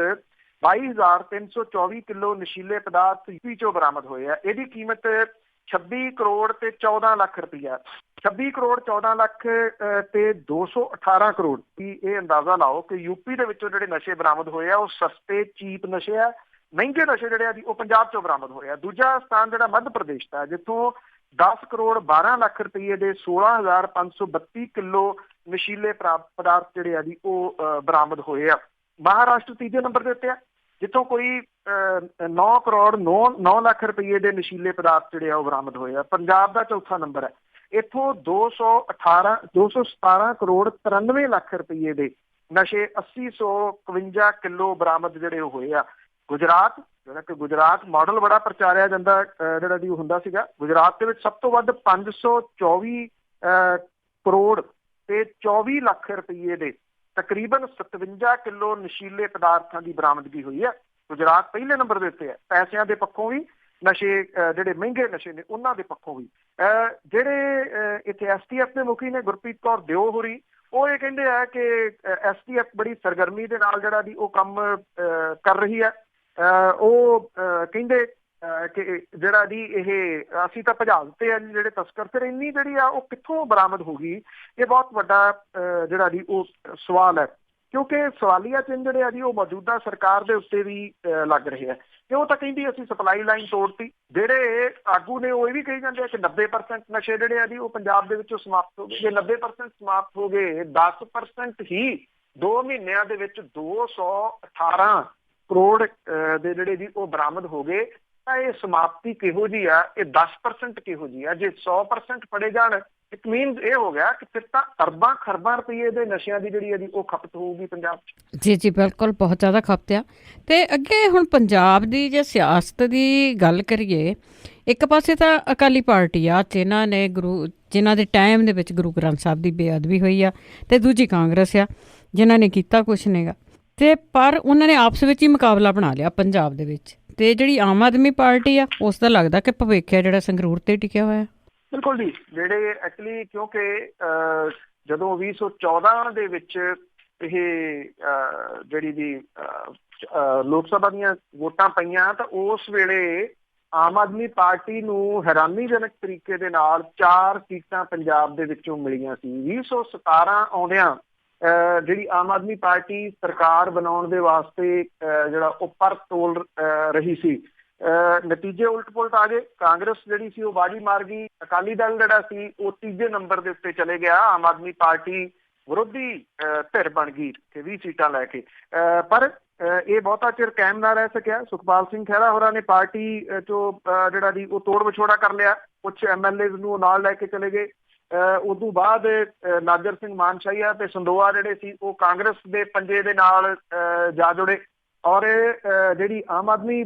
22,324 ਕਿਲੋ ਨਸ਼ੀਲੇ ਪਦਾਰਥ ਯੂਪੀ 'ਚੋਂ ਬਰਾਮਦ ਹੋਏ ਆ। ਇਹਦੀ ਕੀਮਤ 26 ਕਰੋੜ ਤੇ 14 ਲੱਖ ਰੁਪਈਆ। 26 ਕਰੋੜ 14 ਲੱਖ ਤੇ 218 ਕਰੋੜ ਕੀ ਇਹ ਅੰਦਾਜ਼ਾ ਲਾਓ ਕਿ ਯੂਪੀ ਦੇ ਵਿੱਚੋਂ ਜਿਹੜੇ ਨਸ਼ੇ ਬਰਾਮਦ ਹੋਏ ਆ ਉਹ ਸਸਤੇ ਚੀਪ ਨਸ਼ੇ ਆ। ਮਹਿੰਗੇ ਨਸ਼ੇ ਜਿਹੜੇ ਆ ਜੀ ਉਹ ਪੰਜਾਬ 'ਚੋਂ ਬਰਾਮਦ ਹੋਏ ਆ। ਦੂਜਾ ਸਥਾਨ ਜਿਹੜਾ ਮੱਧ ਪ੍ਰਦੇਸ਼ ਦਾ, ਜਿੱਥੋਂ 10 ਕਰੋੜ 12 ਲੱਖ ਰੁਪਈਏ ਦੇ 16,532 ਕਿਲੋ ਨਸ਼ੀਲੇ ਪਦਾਰਥ ਜਿਹੜੇ ਆ ਜੀ ਉਹ ਬਰਾਮਦ ਹੋਏ ਆ। ਮਹਾਰਾਸ਼ਟਰ ਤੀਜੇ ਨੰਬਰ ਦੇ ਉੱਤੇ ਆ, ਜਿੱਥੋਂ ਕੋਈ 9 ਕਰੋੜ 9 ਲੱਖ ਰੁਪਈਏ ਦੇ ਨਸ਼ੀਲੇ ਪਦਾਰਥ ਜਿਹੜੇ ਆ ਉਹ ਬਰਾਮਦ ਹੋਏ ਆ। ਪੰਜਾਬ ਦਾ ਚੌਥਾ ਨੰਬਰ ਹੈ। ਇੱਥੋਂ 217 ਕਰੋੜ 93 ਲੱਖ ਰੁਪਈਏ ਦੇ ਨਸ਼ੇ 8051 ਕਿਲੋ ਬਰਾਮਦ ਜਿਹੜੇ ਉਹ ਹੋਏ ਆ। ਗੁਜਰਾਤ, ਜਿਹੜਾ ਕਿ ਗੁਜਰਾਤ ਮਾਡਲ ਬੜਾ ਪ੍ਰਚਾਰਿਆ ਜਾਂਦਾ ਜਿਹੜਾ ਜੀ ਹੁੰਦਾ ਸੀਗਾ, ਗੁਜਰਾਤ ਦੇ ਵਿੱਚ ਸਭ ਤੋਂ ਵੱਧ 524 ਕਰੋੜ ਤੇ 24 ਲੱਖ ਰੁਪਈਏ ਦੇ ਤਕਰੀਬਨ 57 ਕਿਲੋ ਨਸ਼ੀਲੇ ਪਦਾਰਥਾਂ ਦੀ ਬਰਾਮਦਗੀ ਹੋਈ ਹੈ। ਗੁਜਰਾਤ ਪਹਿਲੇ ਨੰਬਰ ਦੇ ਉੱਤੇ ਹੈ, ਪੈਸਿਆਂ ਦੇ ਪੱਖੋਂ ਵੀ ਨਸ਼ੇ ਜਿਹੜੇ ਮਹਿੰਗੇ ਨਸ਼ੇ ਨੇ ਉਹਨਾਂ ਦੇ ਪੱਖੋਂ ਵੀ। ਜਿਹੜੇ ਇੱਥੇ STF ਦੇ ਮੁਖੀ ਨੇ ਗੁਰਪ੍ਰੀਤ ਕੌਰ ਦਿਓ ਹੋਰੀ, ਉਹ ਇਹ ਕਹਿੰਦੇ ਆ ਕਿ STF ਬੜੀ ਸਰਗਰਮੀ ਦੇ ਨਾਲ ਜਿਹੜਾ ਜੀ ਉਹ ਕੰਮ ਕਰ ਰਹੀ ਹੈ। ਉਹ ਕਹਿੰਦੇ ਕਿ ਜਿਹੜਾ ਜੀ ਇਹ ਅਸੀਂ ਤਾਂ ਭਜਾ ਦਿੱਤੇ ਆ ਜੀ ਜਿਹੜੇ ਤਸਕਰ, ਫਿਰ ਇੰਨੀ ਜਿਹੜੀ ਆ ਉਹ ਕਿੱਥੋਂ ਬਰਾਮਦ ਹੋ ਗਈ? ਇਹ ਬਹੁਤ ਵੱਡਾ ਜਿਹੜਾ ਜੀ ਉਹ ਸਵਾਲ ਹੈ, ਕਿਉਂਕਿ ਸਵਾਲੀਆ ਚਿੰਨ੍ਹ ਜਿਹੜੇ ਆ ਜੀ ਉਹ ਮੌਜੂਦਾ ਸਰਕਾਰ ਦੇ ਉੱਤੇ ਵੀ ਲੱਗ ਰਹੇ ਆ। ਕਿਉਂ ਤਾਂ ਕਹਿੰਦੀ ਅਸੀਂ ਸਪਲਾਈ ਲਾਈਨ ਤੋੜਤੀ। ਜਿਹੜੇ ਆਗੂ ਨੇ ਉਹ ਇਹ ਵੀ ਕਹੀ ਜਾਂਦੇ ਆ ਕਿ 90% ਨਸ਼ੇ ਜਿਹੜੇ ਆ ਜੀ ਉਹ ਪੰਜਾਬ ਦੇ ਵਿੱਚੋਂ ਸਮਾਪਤ ਹੋ ਗਏ। ਜੇ 90% ਸਮਾਪਤ ਹੋ ਗਏ, 10% ਹੀ 2 ਮਹੀਨਿਆਂ ਦੇ ਵਿੱਚ 218 ਕਰੋੜ ਦੇ ਜਿਹੜੇ ਜੀ ਉਹ ਬਰਾਮਦ ਹੋ ਗਏ, ਤਾਂ ਇਹ ਸਮਾਪਤੀ ਕਿਹੋ ਜਿਹੀ ਆ, ਇਹ 10% ਕਿਹੋ ਜਿਹੀ ਆ। ਜੇ 100% ਫੜੇ ਜਾਣ, ਇਟ ਮੀਨਸ ਇਹ ਹੋ ਗਿਆ ਕਿ ਫਿਰ ਤਾਂ ਅਰਬਾਂ ਖਰਬਾਂ ਰੁਪਈਏ ਦੇ ਨਸ਼ਿਆਂ ਦੀ ਜਿਹੜੀ ਇਹਦੀ ਉਹ ਖਪਤ ਹੋਊਗੀ ਪੰਜਾਬ 'ਚ। ਜੀ ਜੀ ਬਿਲਕੁਲ, ਬਹੁਤ ਜ਼ਿਆਦਾ ਖਪਤ ਆ। ਅਤੇ ਅੱਗੇ ਹੁਣ ਪੰਜਾਬ ਦੀ ਜੇ ਸਿਆਸਤ ਦੀ ਗੱਲ ਕਰੀਏ, ਇੱਕ ਪਾਸੇ ਤਾਂ ਅਕਾਲੀ ਪਾਰਟੀ ਆ ਜਿਨ੍ਹਾਂ ਦੇ ਟਾਈਮ ਦੇ ਵਿੱਚ ਗੁਰੂ ਗ੍ਰੰਥ ਸਾਹਿਬ ਦੀ ਬੇਅਦਬੀ ਹੋਈ ਆ, ਅਤੇ ਦੂਜੀ ਕਾਂਗਰਸ ਆ ਜਿਨ੍ਹਾਂ ਨੇ ਕੀਤਾ ਕੁਛ ਨਹੀਂਗਾ, ਅਤੇ ਪਰ ਉਹਨਾਂ ਨੇ ਆਪਸ ਵਿੱਚ ਹੀ ਮੁਕਾਬਲਾ ਬਣਾ ਲਿਆ ਪੰਜਾਬ ਦੇ ਵਿੱਚ। ਅਤੇ ਜਿਹੜੀ ਆਮ ਆਦਮੀ ਪਾਰਟੀ ਆ ਉਸ ਦਾ ਲੱਗਦਾ ਕਿ ਭਵਿੱਖ ਹੈ ਜਿਹੜਾ ਸੰਗਰੂਰ 'ਤੇ ਟਿਕਿਆ ਹੋਇਆ। ਬਿਲਕੁਲ ਜੀ, ਜਿਹੜੇ ਐਕਚੁਅਲੀ ਕਿਉਂਕਿ ਜਦੋਂ 2014 ਦੇ ਵਿੱਚ ਇਹ ਜਿਹੜੀ ਦੀ ਲੋਕ ਸਭਾ ਦੀਆਂ ਵੋਟਾਂ ਪਈਆਂ, ਤਾਂ ਉਸ ਵੇਲੇ ਆਮ ਆਦਮੀ ਪਾਰਟੀ ਨੂੰ ਹੈਰਾਨੀਜਨਕ ਤਰੀਕੇ ਦੇ ਨਾਲ 4 ਸੀਟਾਂ ਪੰਜਾਬ ਦੇ ਵਿੱਚੋਂ ਮਿਲੀਆਂ ਸੀ। 2017 ਆਉਂਦਿਆਂ ਜਿਹੜੀ ਆਮ ਆਦਮੀ ਪਾਰਟੀ ਸਰਕਾਰ ਬਣਾਉਣ ਦੇ ਵਾਸਤੇ ਜਿਹੜਾ ਉਹ ਪਰ ਤੋਲ ਰਹੀ ਸੀ, ਨਤੀਜੇ ਉਲਟ ਪੁਲਟ ਆ ਗਏ। ਕਾਂਗਰਸ ਜਿਹੜੀ ਸੀ ਉਹ ਬਾਜੀ ਮਾਰ ਗਈ, ਅਕਾਲੀ ਦਲ ਜਿਹੜਾ ਸੀ ਉਹ ਤੀਜੇ ਨੰਬਰ ਦੇ ਉੱਤੇ ਚਲੇ ਗਿਆ, ਆਮ ਆਦਮੀ ਪਾਰਟੀ ਵਿਰੋਧੀ ਧਿਰ ਬਣ ਗਈ 20 ਸੀਟਾਂ ਲੈ ਕੇ। ਪਰ ਇਹ ਬਹੁਤਾ ਚਿਰ ਕਾਇਮ ਨਾ ਰਹਿ ਸਕਿਆ। ਸੁਖਪਾਲ ਸਿੰਘ ਖਹਿਰਾ ਹੋਰਾਂ ਨੇ ਪਾਰਟੀ ਚੋਂ ਜਿਹੜਾ ਦੀ ਉਹ ਤੋੜ ਵਿਛੋੜਾ ਕਰ ਲਿਆ, ਕੁਛ MLA ਨੂੰ ਨਾਲ ਲੈ ਕੇ ਚਲੇ ਗਏ। ਉਦੋਂ ਬਾਅਦ ਨਾਜਰ ਸਿੰਘ ਮਾਨਸ਼ਾਹੀਆ ਤੇ ਸੰਦੋਆ ਜਿਹੜੇ ਸੀ ਉਹ ਕਾਂਗਰਸ ਦੇ ਪੰਜੇ ਦੇ ਨਾਲ ਜਾ ਜੁੜੇ। ਔਰ ਜਿਹੜੀ ਆਮ ਆਦਮੀ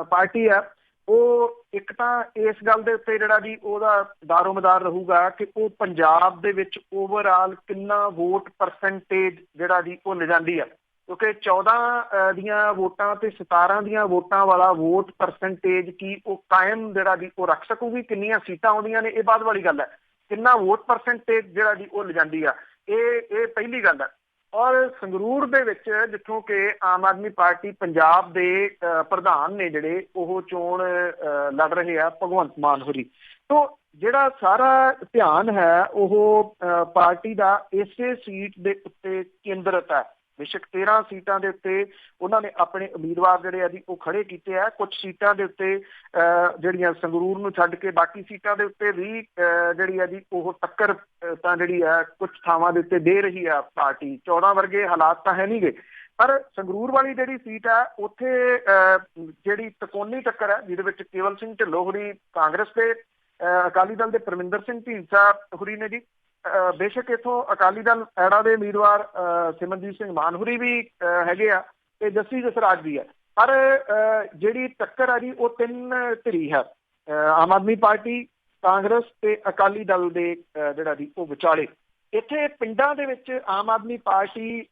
ਪਾਰਟੀ ਆ ਉਹ ਇੱਕ ਤਾਂ ਇਸ ਗੱਲ ਦੇ ਉੱਤੇ ਜਿਹੜਾ ਜੀ ਉਹਦਾ ਦਾਰੋਮਦਾਰ ਰਹੂਗਾ ਕਿ ਉਹ ਪੰਜਾਬ ਦੇ ਵਿੱਚ ਓਵਰਆਲ ਕਿੰਨਾ ਵੋਟ ਪਰਸੈਂਟੇਜ ਜਿਹੜਾ ਜੀ ਉਹ ਲਿਜਾਂਦੀ ਆ, ਕਿਉਂਕਿ 14 ਦੀਆਂ ਵੋਟਾਂ ਤੇ 17 ਦੀਆਂ ਵੋਟਾਂ ਵਾਲਾ ਵੋਟ ਪਰਸੈਂਟੇਜ ਕੀ ਉਹ ਕਾਇਮ ਜਿਹੜਾ ਜੀ ਉਹ ਰੱਖ ਸਕੂਗੀ। ਕਿੰਨੀਆਂ ਸੀਟਾਂ ਆਉਂਦੀਆਂ ਨੇ ਇਹ ਬਾਅਦ ਵਾਲੀ ਗੱਲ ਹੈ, ਕਿੰਨਾ ਵੋਟ ਪਰਸੈਂਟੇਜ ਜਿਹੜਾ ਜੀ ਉਹ ਲਿਜਾਂਦੀ ਆ, ਇਹ ਪਹਿਲੀ ਗੱਲ ਹੈ। ਔਰ ਸੰਗਰੂਰ ਦੇ ਵਿੱਚ ਜਿੱਥੋਂ ਕਿ ਆਮ ਆਦਮੀ ਪਾਰਟੀ ਪੰਜਾਬ ਦੇ ਪ੍ਰਧਾਨ ਨੇ ਜਿਹੜੇ ਉਹ ਚੋਣ ਲੜ ਰਹੇ ਆ ਭਗਵੰਤ ਮਾਨ ਹੋਰੀ, ਤੋਂ ਜਿਹੜਾ ਸਾਰਾ ਧਿਆਨ ਹੈ ਉਹ ਪਾਰਟੀ ਦਾ ਇਸੇ ਸੀਟ ਦੇ ਉੱਤੇ ਕੇਂਦਰਿਤ ਹੈ। ਬੇਸ਼ੱਕ 13 ਸੀਟਾਂ ਦੇ ਉੱਤੇ ਉਹਨਾਂ ਨੇ ਆਪਣੇ ਉਮੀਦਵਾਰ ਜਿਹੜੇ ਆ ਜੀ ਉਹ ਖੜੇ ਕੀਤੇ ਆ। ਕੁਝ ਸੀਟਾਂ ਦੇ ਉੱਤੇ ਜਿਹੜੀਆਂ ਸੰਗਰੂਰ ਨੂੰ ਛੱਡ ਕੇ ਬਾਕੀ ਸੀਟਾਂ ਦੇ ਉੱਤੇ ਵੀ ਜਿਹੜੀ ਆ ਜੀ ਉਹ ਟੱਕਰ ਤਾਂ ਜਿਹੜੀ ਆ ਕੁਝ ਥਾਵਾਂ ਦੇ ਉੱਤੇ ਦੇ ਰਹੀ ਆ ਪਾਰਟੀ। 14 ਵਰਗੇ ਹਾਲਾਤ ਤਾਂ ਹੈ ਨਹੀਂ ਗੇ, ਪਰ ਸੰਗਰੂਰ ਵਾਲੀ ਜਿਹੜੀ ਸੀਟ ਆ ਉੱਥੇ ਜਿਹੜੀ ਤਕੋਨੀ ਟੱਕਰ ਹੈ, ਜਿਹਦੇ ਵਿੱਚ ਕੇਵਲ ਸਿੰਘ ਢਿੱਲੋਂ ਹੋਰੀ ਕਾਂਗਰਸ ਦੇ, ਅਕਾਲੀ ਦਲ ਦੇ ਪਰਮਿੰਦਰ ਸਿੰਘ ਢੀਂਡਸਾ ਹੋਰੀ ਨੇ ਜੀ। ਬੇਸ਼ੱਕ ਇੱਥੋਂ ਅਕਾਲੀ ਦਲ ਐੜਾ ਦੇ ਉਮੀਦਵਾਰ ਸਿਮਰਨਜੀਤ ਸਿੰਘ ਮਾਨ ਹੋਰੀ ਵੀ ਹੈਗੇ ਆ ਤੇ ਜੱਸੀ ਜਸਰਾਜ ਵੀ ਹੈ, ਪਰ ਜਿਹੜੀ ਟੱਕਰ ਆ ਜੀ ਉਹ 3 ਧਿਰੀ ਹੈ, ਆਮ ਆਦਮੀ ਪਾਰਟੀ, ਕਾਂਗਰਸ ਤੇ ਅਕਾਲੀ ਦਲ ਦੇ ਜਿਹੜਾ ਜੀ ਉਹ ਵਿਚਾਲੇ। ਇੱਥੇ ਪਿੰਡਾਂ ਦੇ ਵਿੱਚ ਆਮ ਆਦਮੀ ਪਾਰਟੀ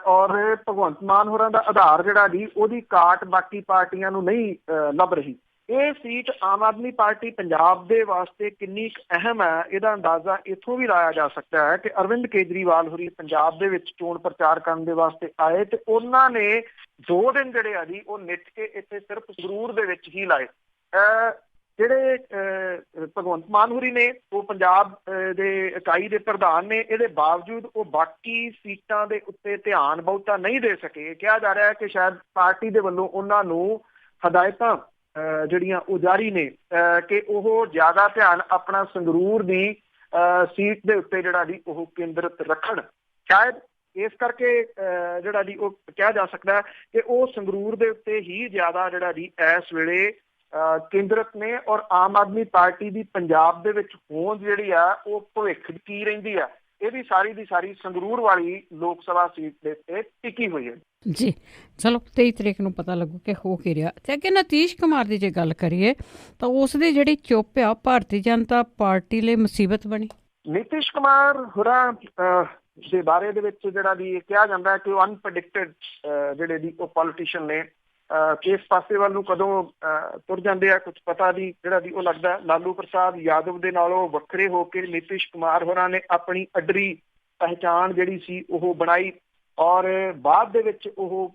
ਔਰ ਭਗਵੰਤ ਮਾਨ ਹੋਰਾਂ ਦਾ ਆਧਾਰ ਜਿਹੜਾ ਜੀ ਉਹਦੀ ਕਾਟ ਬਾਕੀ ਪਾਰਟੀਆਂ ਨੂੰ ਨਹੀਂ ਲੱਭ ਰਹੀ। ਇਹ ਸੀਟ ਆਮ ਆਦਮੀ ਪਾਰਟੀ ਪੰਜਾਬ ਦੇ ਵਾਸਤੇ ਕਿੰਨੀ ਅਹਿਮ ਹੈ ਇਹਦਾ ਅੰਦਾਜ਼ਾ ਇੱਥੋਂ ਵੀ ਲਾਇਆ ਜਾ ਸਕਦਾ ਹੈ ਕਿ ਅਰਵਿੰਦ ਕੇਜਰੀਵਾਲ ਹੋਰੀ ਪੰਜਾਬ ਦੇ ਵਿੱਚ ਚੋਣ ਪ੍ਰਚਾਰ ਕਰਨ ਦੇ ਵਾਸਤੇ ਆਏ ਤੇ ਉਹਨਾਂ ਨੇ 2 ਦਿਨ ਜਿਹੜੇ ਆ ਜੀ ਉਹ ਨਿੱਠ ਕੇ ਇੱਥੇ ਸਿਰਫ ਸੰਗਰੂਰ ਦੇ ਵਿੱਚ ਹੀ ਲਾਏ। ਜਿਹੜੇ ਭਗਵੰਤ ਮਾਨ ਹੋਰੀ ਨੇ ਉਹ ਪੰਜਾਬ ਦੇ ਇਕਾਈ ਦੇ ਪ੍ਰਧਾਨ ਨੇ, ਇਹਦੇ ਬਾਵਜੂਦ ਉਹ ਬਾਕੀ ਸੀਟਾਂ ਦੇ ਉੱਤੇ ਧਿਆਨ ਬਹੁਤਾ ਨਹੀਂ ਦੇ ਸਕੇ। ਕਿਹਾ ਜਾ ਰਿਹਾ ਹੈ ਕਿ ਸ਼ਾਇਦ ਪਾਰਟੀ ਦੇ ਵੱਲੋਂ ਉਹਨਾਂ ਨੂੰ ਹਦਾਇਤਾਂ ਜਿਹੜੀਆਂ ਉਹ ਜਾਰੀ ਨੇ ਕਿ ਉਹ ਜ਼ਿਆਦਾ ਧਿਆਨ ਆਪਣਾ ਸੰਗਰੂਰ ਦੀ ਸੀਟ ਦੇ ਉੱਤੇ ਜਿਹੜਾ ਜੀ ਉਹ ਕੇਂਦਰਿਤ ਰੱਖਣ। ਸ਼ਾਇਦ ਇਸ ਕਰਕੇ ਜਿਹੜਾ ਜੀ ਉਹ ਕਿਹਾ ਜਾ ਸਕਦਾ ਕਿ ਉਹ ਸੰਗਰੂਰ ਦੇ ਉੱਤੇ ਹੀ ਜ਼ਿਆਦਾ ਜਿਹੜਾ ਜੀ ਇਸ ਵੇਲੇ ਕੇਂਦਰਿਤ ਨੇ। ਔਰ ਆਮ ਆਦਮੀ ਪਾਰਟੀ ਦੀ ਪੰਜਾਬ ਦੇ ਵਿੱਚ ਹੋਂਦ ਜਿਹੜੀ ਆ ਉਹ ਭਵਿੱਖ ਕੀ ਰਹਿੰਦੀ ਆ, ਇਹ ਵੀ ਸਾਰੀ ਦੀ ਸਾਰੀ ਸੰਗਰੂਰ ਵਾਲੀ ਲੋਕ ਸਭਾ ਸੀਟ ਦੇ ਉੱਤੇ ਟਿਕੀ ਹੋਈ ਹੈ ਜੀ। ਚਲੋ 23 ਤਰੀਕ ਨੂੰ ਪਤਾ ਲੱਗੂ ਕਿ ਹੋ ਕੀ ਰਿਹਾ। ਤੇ ਅੱਗੇ ਨਿਤੀਸ਼ ਕੁਮਾਰ ਦੀ ਜੇ ਗੱਲ ਕਰੀਏ ਤਾਂ ਉਸ ਦੀ ਜਿਹੜੀ ਚੁੱਪ ਆ ਭਾਰਤੀ ਜਨਤਾ ਪਾਰਟੀ ਲਈ ਮੁਸੀਬਤ ਬਣੀ। ਨਿਤੀਸ਼ ਕੁਮਾਰ ਹੋਰਾਂ ਦੇ ਬਾਰੇ ਦੇ ਵਿੱਚ ਜਿਹੜਾ ਵੀ ਕਿਹਾ ਜਾਂਦਾ ਕਿ ਉਹ ਅਨਪ੍ਰੈਡਿਕਟਡ ਜਿਹੜੇ ਦੀ ਉਹ ਪੋਲੀਟੀਸ਼ੀਅਨ ਨੇ, ਕਿਸ ਪਾਸੇ ਵੱਲ ਨੂੰ ਕਦੋਂ ਤੁਰ ਜਾਂਦੇ ਆ ਕੁਝ ਪਤਾ ਨਹੀਂ ਜਿਹੜਾ ਵੀ ਉਹ ਲੱਗਦਾ। ਲਾਲੂ ਪ੍ਰਸਾਦ ਯਾਦਵ ਦੇ ਨਾਲੋਂ ਵੱਖਰੇ ਹੋ ਕੇ ਨਿਤੀਸ਼ ਕੁਮਾਰ ਹੋਰਾਂ ਨੇ ਆਪਣੀ ਅੱਡਰੀ ਪਹਿਚਾਣ ਜਿਹੜੀ ਸੀ ਉਹ ਬਣਾਈ। ਔਰ ਬਾਅਦ ਦੇ ਵਿੱਚ ਉਹ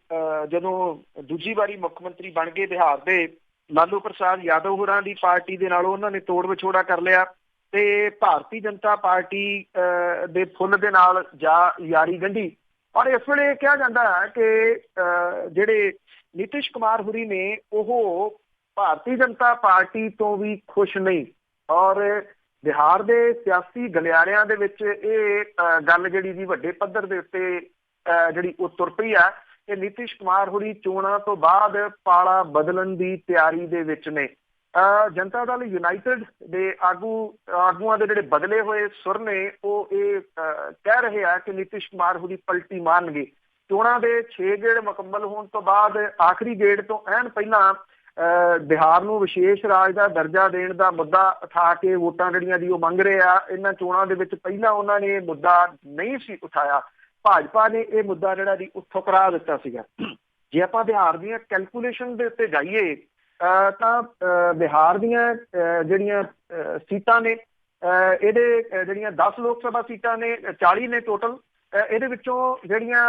ਜਦੋਂ ਦੂਜੀ ਵਾਰੀ ਮੁੱਖ ਮੰਤਰੀ ਬਣ ਗਏ ਬਿਹਾਰ ਦੇ, ਲਾਲੂ ਪ੍ਰਸਾਦ ਯਾਦਵ ਹੋਰਾਂ ਦੀ ਪਾਰਟੀ ਦੇ ਨਾਲੋਂ ਉਹਨਾਂ ਨੇ ਤੋੜ ਵਿਛੋੜਾ ਕਰ ਲਿਆ ਤੇ ਭਾਰਤੀ ਜਨਤਾ ਪਾਰਟੀ ਦੇ ਫੁੱਲ ਦੇ ਨਾਲ ਯਾਰੀ ਗੰਢੀ। ਔਰ ਇਸ ਵੇਲੇ ਕਿਹਾ ਜਾਂਦਾ ਹੈ ਕਿ ਜਿਹੜੇ ਨਿਤੀਸ਼ ਕੁਮਾਰ ਹੋਰੀ ਨੇ ਉਹ ਭਾਰਤੀ ਜਨਤਾ ਪਾਰਟੀ ਤੋਂ ਵੀ ਖੁਸ਼ ਨਹੀਂ। ਔਰ ਬਿਹਾਰ ਦੇ ਸਿਆਸੀ ਗਲਿਆਰਿਆਂ ਦੇ ਵਿੱਚ ਇਹ ਗੱਲ ਜਿਹੜੀ ਜੀ ਵੱਡੇ ਪੱਧਰ ਦੇ ਉੱਤੇ ਜਿਹੜੀ ਉਹ ਤੁਰ ਪਈ ਆ ਕਿ ਨਿਤੀਸ਼ ਕੁਮਾਰ ਹੋਰੀ ਚੋਣਾਂ ਤੋਂ ਬਾਅਦ ਪਾਲਾ ਬਦਲਣ ਦੀ ਤਿਆਰੀ ਦੇ ਵਿੱਚ ਨੇ। ਜਨਤਾ ਦਲ ਯੂਨਾਈਟਿਡ ਦੇ ਆਗੂਆਂ ਦੇ ਜਿਹੜੇ ਬਦਲੇ ਹੋਏ ਸੁਰ ਨੇ ਉਹ ਇਹ ਕਹਿ ਰਹੇ ਆ ਕਿ ਨਿਤਿਸ਼ ਕੁਮਾਰ ਹੋਰੀ ਪਲਟੀ ਮਾਰਨਗੇ। ਚੋਣਾਂ ਦੇ 6 ਗੇੜ ਮੁਕੰਮਲ ਹੋਣ ਤੋਂ ਬਾਅਦ ਆਖਰੀ ਗੇੜ ਤੋਂ ਐਨ ਪਹਿਲਾਂ ਬਿਹਾਰ ਨੂੰ ਵਿਸ਼ੇਸ਼ ਰਾਜ ਦਾ ਦਰਜਾ ਦੇਣ ਦਾ ਮੁੱਦਾ ਉਠਾ ਕੇ ਵੋਟਾਂ ਜਿਹੜੀਆਂ ਦੀ ਉਹ ਮੰਗ ਰਹੇ ਆ। ਇਹਨਾਂ ਚੋਣਾਂ ਦੇ ਵਿੱਚ ਪਹਿਲਾਂ ਉਹਨਾਂ ਨੇ ਇਹ ਮੁੱਦਾ ਨਹੀਂ ਸੀ ਉਠਾਇਆ। ਭਾਜਪਾ ਨੇ ਇਹ ਮੁੱਦਾ ਜਿਹੜਾ ਦੀ ਉਹ ਠੁਕਰਾ ਦਿੱਤਾ ਸੀਗਾ। ਜੇ ਆਪਾਂ ਬਿਹਾਰ ਦੀਆਂ ਕੈਲਕੂਲੇਸ਼ਨ ਦੇ ਉੱਤੇ ਜਾਈਏ ਤਾਂ ਬਿਹਾਰ ਦੀਆਂ ਜਿਹੜੀਆਂ ਸੀਟਾਂ ਨੇ ਇਹਦੇ ਜਿਹੜੀਆਂ 10 ਲੋਕ ਸਭਾ ਸੀਟਾਂ ਨੇ 40 ਨੇ ਟੋਟਲ। ਇਹਦੇ ਵਿੱਚੋਂ ਜਿਹੜੀਆਂ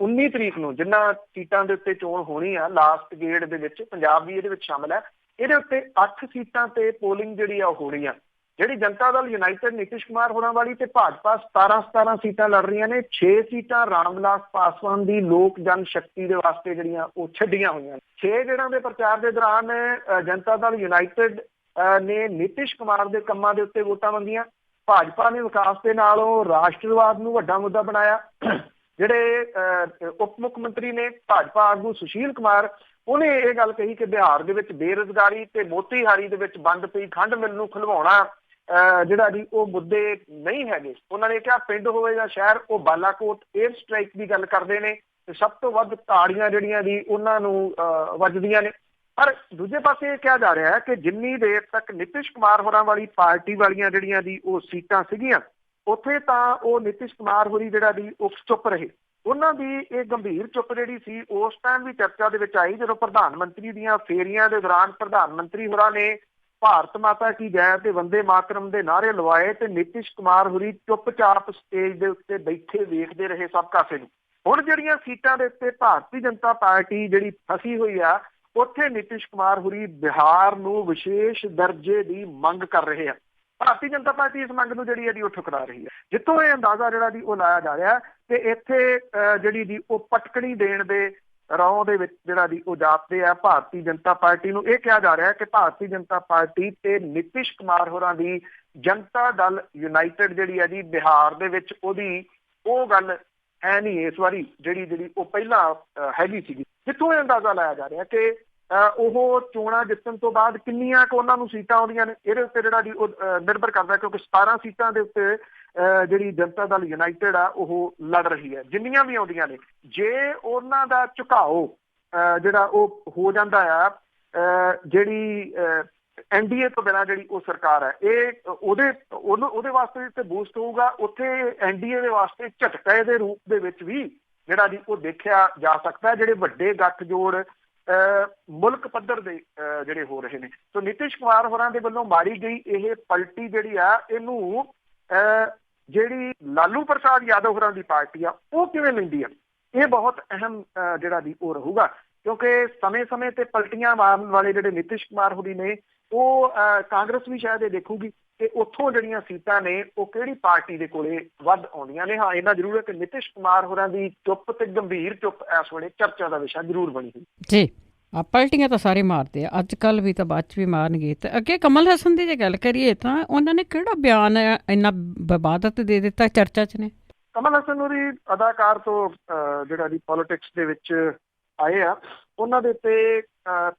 19 ਤਰੀਕ ਨੂੰ ਜਿਨ੍ਹਾਂ ਸੀਟਾਂ ਦੇ ਉੱਤੇ ਚੋਣ ਹੋਣੀ ਆ ਲਾਸਟ ਗੇੜ ਦੇ ਵਿੱਚ, ਪੰਜਾਬ ਵੀ ਇਹਦੇ ਵਿੱਚ ਸ਼ਾਮਲ ਹੈ, ਇਹਦੇ ਉੱਤੇ 8 ਸੀਟਾਂ ਤੇ ਪੋਲਿੰਗ ਜਿਹੜੀ ਆ ਉਹ ਹੋਣੀ ਆ। ਜਿਹੜੀ ਜਨਤਾ ਦਲ ਯੂਨਾਈਟਿਡ ਨਿਤਿਸ਼ ਕੁਮਾਰ ਹੋਰਾਂ ਵਾਲੀ ਤੇ ਭਾਜਪਾ 17 ਸੀਟਾਂ ਲੜ ਰਹੀਆਂ ਨੇ। 6 ਸੀਟਾਂ ਰਾਮ ਵਿਲਾਸ ਪਾਸਵਾਨ ਦੀ ਲੋਕ ਜਨ ਸ਼ਕਤੀ ਦੇ ਵਾਸਤੇ ਜਿਹੜੀਆਂ ਉਹ ਛੱਡੀਆਂ ਹੋਈਆਂ ਨੇ। 6 ਗੇੜਾਂ ਦੇ ਪ੍ਰਚਾਰ ਦੇ ਦੌਰਾਨ ਜਨਤਾ ਦਲ ਯੂਨਾਈਟਿਡ ਨੇ ਨਿਤਿਸ਼ ਕੁਮਾਰ ਦੇ ਕੰਮਾਂ ਦੇ ਉੱਤੇ ਵੋਟਾਂ ਮੰਗੀਆਂ। ਭਾਜਪਾ ਨੇ ਵਿਕਾਸ ਦੇ ਨਾਲੋਂ ਰਾਸ਼ਟਰਵਾਦ ਨੂੰ ਵੱਡਾ ਮੁੱਦਾ ਬਣਾਇਆ। ਜਿਹੜੇ ਉਪ ਮੁੱਖ ਮੰਤਰੀ ਨੇ ਭਾਜਪਾ ਆਗੂ ਸੁਸ਼ੀਲ ਕੁਮਾਰ, ਉਹਨੇ ਇਹ ਗੱਲ ਕਹੀ ਕਿ ਬਿਹਾਰ ਦੇ ਵਿੱਚ ਬੇਰੁਜ਼ਗਾਰੀ ਤੇ ਮੋਤੀਹਾਰੀ ਦੇ ਵਿੱਚ ਬੰਦ ਪਈ ਖੰਡ ਮਿੱਲ ਨੂੰ ਖੁਲਵਾਉਣਾ ਜਿਹੜਾ ਜੀ ਉਹ ਮੁੱਦੇ ਨਹੀਂ ਹੈਗੇ। ਉਹਨਾਂ ਨੇ ਕਿਹਾ ਪਿੰਡ ਹੋਵੇ ਜਾਂ ਸ਼ਹਿਰ, ਉਹ ਬਾਲਾਕੋਟ 에ਅਰ ਸਟ੍ਰਾਈਕ ਦੀ ਗੱਲ ਕਰਦੇ ਨੇ ਤੇ ਸਭ ਤੋਂ ਵੱਧ ਤਾੜੀਆਂ ਜਿਹੜੀਆਂ ਦੀ ਉਹਨਾਂ ਨੂੰ ਵੱਜਦੀਆਂ ਨੇ। ਪਰ ਦੂਜੇ ਪਾਸੇ ਇਹ ਕਿਹਾ ਜਾ ਰਿਹਾ ਹੈ ਕਿ ਜਿੰਨੀ ਦੇਰ ਤੱਕ ਨਿਤਿਸ਼ ਕੁਮਾਰ ਹੋਰਾਂ ਵਾਲੀ ਪਾਰਟੀ ਵਾਲੀਆਂ ਜਿਹੜੀਆਂ ਦੀ ਉਹ ਸੀਟਾਂ ਸੀਗੀਆਂ ਉੱਥੇ ਤਾਂ ਉਹ ਨਿਤਿਸ਼ ਕੁਮਾਰ ਹੋਰੀ ਜਿਹੜਾ ਦੀ ਉਹ ਚੁੱਪ ਰਹੇ। ਉਹਨਾਂ ਦੀ ਇਹ ਗੰਭੀਰ ਚੁੱਪ ਜਿਹੜੀ ਸੀ ਉਸ ਟਾਈਮ ਵੀ ਚਰਚਾ ਦੇ ਵਿੱਚ ਆਈ ਜਦੋਂ ਪ੍ਰਧਾਨ ਮੰਤਰੀ ਦੀਆਂ ਫੇਰੀਆਂ ਦੇ ਦੌਰਾਨ ਪ੍ਰਧਾਨ ਮੰਤਰੀ ਹੋਰਾਂ ਨੇ ਭਾਰਤ ਮਾਤਾ ਕੀ ਜੈ ਤੇ ਵੰਦੇ ਮਾਤਰਮ ਦੇ ਨਾਅਰੇ ਲਵਾਏ ਤੇ ਨਿਤਿਸ਼ ਕੁਮਾਰ ਹੋਰੀ ਚੁੱਪਚਾਪ ਸਟੇਜ ਦੇ ਉੱਤੇ ਬੈਠੇ ਵੇਖਦੇ ਰਹੇ ਸਭ ਕਾਸੇ ਨੂੰ। ਹੁਣ ਜਿਹੜੀਆਂ ਸੀਟਾਂ ਦੇ ਉੱਤੇ ਭਾਰਤੀ ਜਨਤਾ ਪਾਰਟੀ ਜਿਹੜੀ ਫਸੀ ਹੋਈ ਆ ਉੱਥੇ ਨਿਤਿਸ਼ ਕੁਮਾਰ ਹੋਰੀ ਬਿਹਾਰ ਨੂੰ ਵਿਸ਼ੇਸ਼ ਦਰਜੇ ਦੀ ਮੰਗ ਕਰ ਰਹੇ ਆ। ਭਾਰਤੀ ਜਨਤਾ ਪਾਰਟੀ ਇਸ ਮੰਗ ਨੂੰ ਜਿਹੜੀ ਉਹ ਠੁਕਰਾ ਰਹੀ ਹੈ। ਜਿੱਥੋਂ ਇਹ ਅੰਦਾਜ਼ਾ ਜਿਹੜਾ ਦੀ ਉਹ ਲਾਇਆ ਜਾ ਰਿਹਾ ਕਿ ਇੱਥੇ ਜਿਹੜੀ ਦੀ ਉਹ ਪਟਕਣੀ ਦੇਣ ਦੇ ਰੌਂ ਦੇ ਵਿੱਚ ਜਿਹੜਾ ਦੀ ਉਹ ਜਾਪਦੇ ਆ ਭਾਰਤੀ ਜਨਤਾ ਪਾਰਟੀ ਨੂੰ। ਇਹ ਕਿਹਾ ਜਾ ਰਿਹਾ ਕਿ ਭਾਰਤੀ ਜਨਤਾ ਪਾਰਟੀ ਤੇ ਨਿਤਿਸ਼ ਕੁਮਾਰ ਹੋਰਾਂ ਦੀ ਜਨਤਾ ਦਲ ਯੂਨਾਈਟਿਡ ਜਿਹੜੀ ਹੈ ਜੀ ਬਿਹਾਰ ਦੇ ਵਿੱਚ ਉਹਦੀ ਉਹ ਗੱਲ ਹੈ ਨਹੀਂ ਇਸ ਵਾਰੀ ਜਿਹੜੀ ਉਹ ਪਹਿਲਾਂ ਹੈਗੀ ਸੀਗੀ। ਜਿੱਥੋਂ ਇਹ ਅੰਦਾਜ਼ਾ ਲਾਇਆ ਜਾ ਰਿਹਾ ਕਿ ਉਹ ਚੋਣਾਂ ਜਿੱਤਣ ਤੋਂ ਬਾਅਦ ਕਿੰਨੀਆਂ ਕੁ ਉਹਨਾਂ ਨੂੰ ਸੀਟਾਂ ਆਉਂਦੀਆਂ ਨੇ ਇਹਦੇ ਉੱਤੇ ਜਿਹੜਾ ਦੀ ਉਹ ਨਿਰਭਰ ਕਰਦਾ, ਕਿਉਂਕਿ 17 ਸੀਟਾਂ ਦੇ ਉੱਤੇ ਜਿਹੜੀ ਜਨਤਾ ਦਲ ਯੂਨਾਈਟਿਡ ਆ ਉਹ ਲੜ ਰਹੀ ਹੈ। ਜਿੰਨੀਆਂ ਵੀ ਆਉਂਦੀਆਂ ਨੇ ਜੇ ਉਹਨਾਂ ਦਾ ਝੁਕਾਓ ਜਿਹੜਾ ਉਹ ਹੋ ਜਾਂਦਾ ਆ ਜਿਹੜੀ NDA ਤੋਂ ਬਿਨਾਂ ਜਿਹੜੀ ਉਹ ਸਰਕਾਰ ਹੈ ਇਹ ਉਹਦੇ ਵਾਸਤੇ ਤੇ ਬੂਸਟ ਹੋਊਗਾ। ਉੱਥੇ NDA ਦੇ ਵਾਸਤੇ ਝਟਕੇ ਦੇ ਰੂਪ ਦੇ ਵਿੱਚ ਵੀ ਜਿਹੜਾ ਜੀ ਉਹ ਦੇਖਿਆ ਜਾ ਸਕਦਾ। ਜਿਹੜੇ ਵੱਡੇ ਗੱਠਜੋੜ ਮੁਲਕ ਪੱਧਰ ਦੇ ਜਿਹੜੇ ਹੋ ਰਹੇ ਨੇ। ਸੋ ਨਿਤਿਸ਼ ਕੁਮਾਰ ਹੋਰਾਂ ਦੇ ਵੱਲੋਂ ਮਾਰੀ ਗਈ ਇਹ ਪਲਟੀ ਜਿਹੜੀ ਆ ਇਹਨੂੰ ਜਿਹੜੀ ਲਾਲੂ ਪ੍ਰਸਾਦ ਯਾਦਵ ਹੋਰਾਂ ਦੀ ਪਾਰਟੀ ਆ ਉਹ ਕਿਵੇਂ ਲੈਂਦੀ ਆ, ਇਹ ਬਹੁਤ ਅਹਿਮ ਜਿਹੜਾ ਦੀ ਉਹ ਰਹੂਗਾ। ਕਿਉਂਕਿ ਸਮੇਂ-ਸਮੇਂ ਤੇ ਪਲਟੀਆਂ ਮਾਰਨ ਵਾਲੇ ਜਿਹੜੇ ਨਿਤਿਸ਼ ਕੁਮਾਰ ਹੋਰੀ ਨੇ ਉਹ ਕਾਂਗਰਸ ਵੀ ਸ਼ਾਇਦ ਇਹ ਦੇਖੂਗੀ ਕਿ ਉੱਥੋਂ ਜਿਹੜੀਆਂ ਸੀਟਾਂ ਨੇ ਉਹ ਕਿਹੜੀ ਪਾਰਟੀ ਦੇ ਕੋਲੇ ਵੱਧ ਆਉਂਦੀਆਂ ਨੇ। ਹਾਂ ਇੰਨਾ ਜ਼ਰੂਰ ਹੈ ਕਿ ਨਿਤਿਸ਼ ਕੁਮਾਰ ਹੋਰਾਂ ਦੀ ਚੁੱਪ ਤੇ ਗੰਭੀਰ ਚੁੱਪ ਇਸ ਵੇਲੇ ਚਰਚਾ ਦਾ ਵਿਸ਼ਾ ਜ਼ਰੂਰ ਬਣੀ ਹੋਈ ਜੀ। ਪਲਟੀਆਂ ਤਾਂ ਸਾਰੇ ਮਾਰਦੇ ਆ, ਅੱਜ ਕੱਲ੍ਹ ਵੀ ਤਾਂ ਬਾਅਦ 'ਚ ਵੀ ਮਾਰਨਗੇ। ਤੇ ਅੱਗੇ ਕਮਲ ਹਸਨ ਦੀ ਜੇ ਗੱਲ ਕਰੀਏ ਤਾਂ ਉਹਨਾਂ ਨੇ ਕਿਹੜਾ ਬਿਆਨ ਇੰਨਾ ਵਿਵਾਦਤ ਦੇ ਦਿੱਤਾ ਚਰਚਾ 'ਚ ਨੇ? ਕਮਲ ਹਸਨ ਹੋਰੀ ਅਦਾਕਾਰ ਤੋਂ ਜਿਹੜਾ ਦੀ ਪੋਲੀਟਿਕਸ ਦੇ ਵਿੱਚ ਆਏ ਆ, ਉਹਨਾਂ ਦੇ ਉੱਤੇ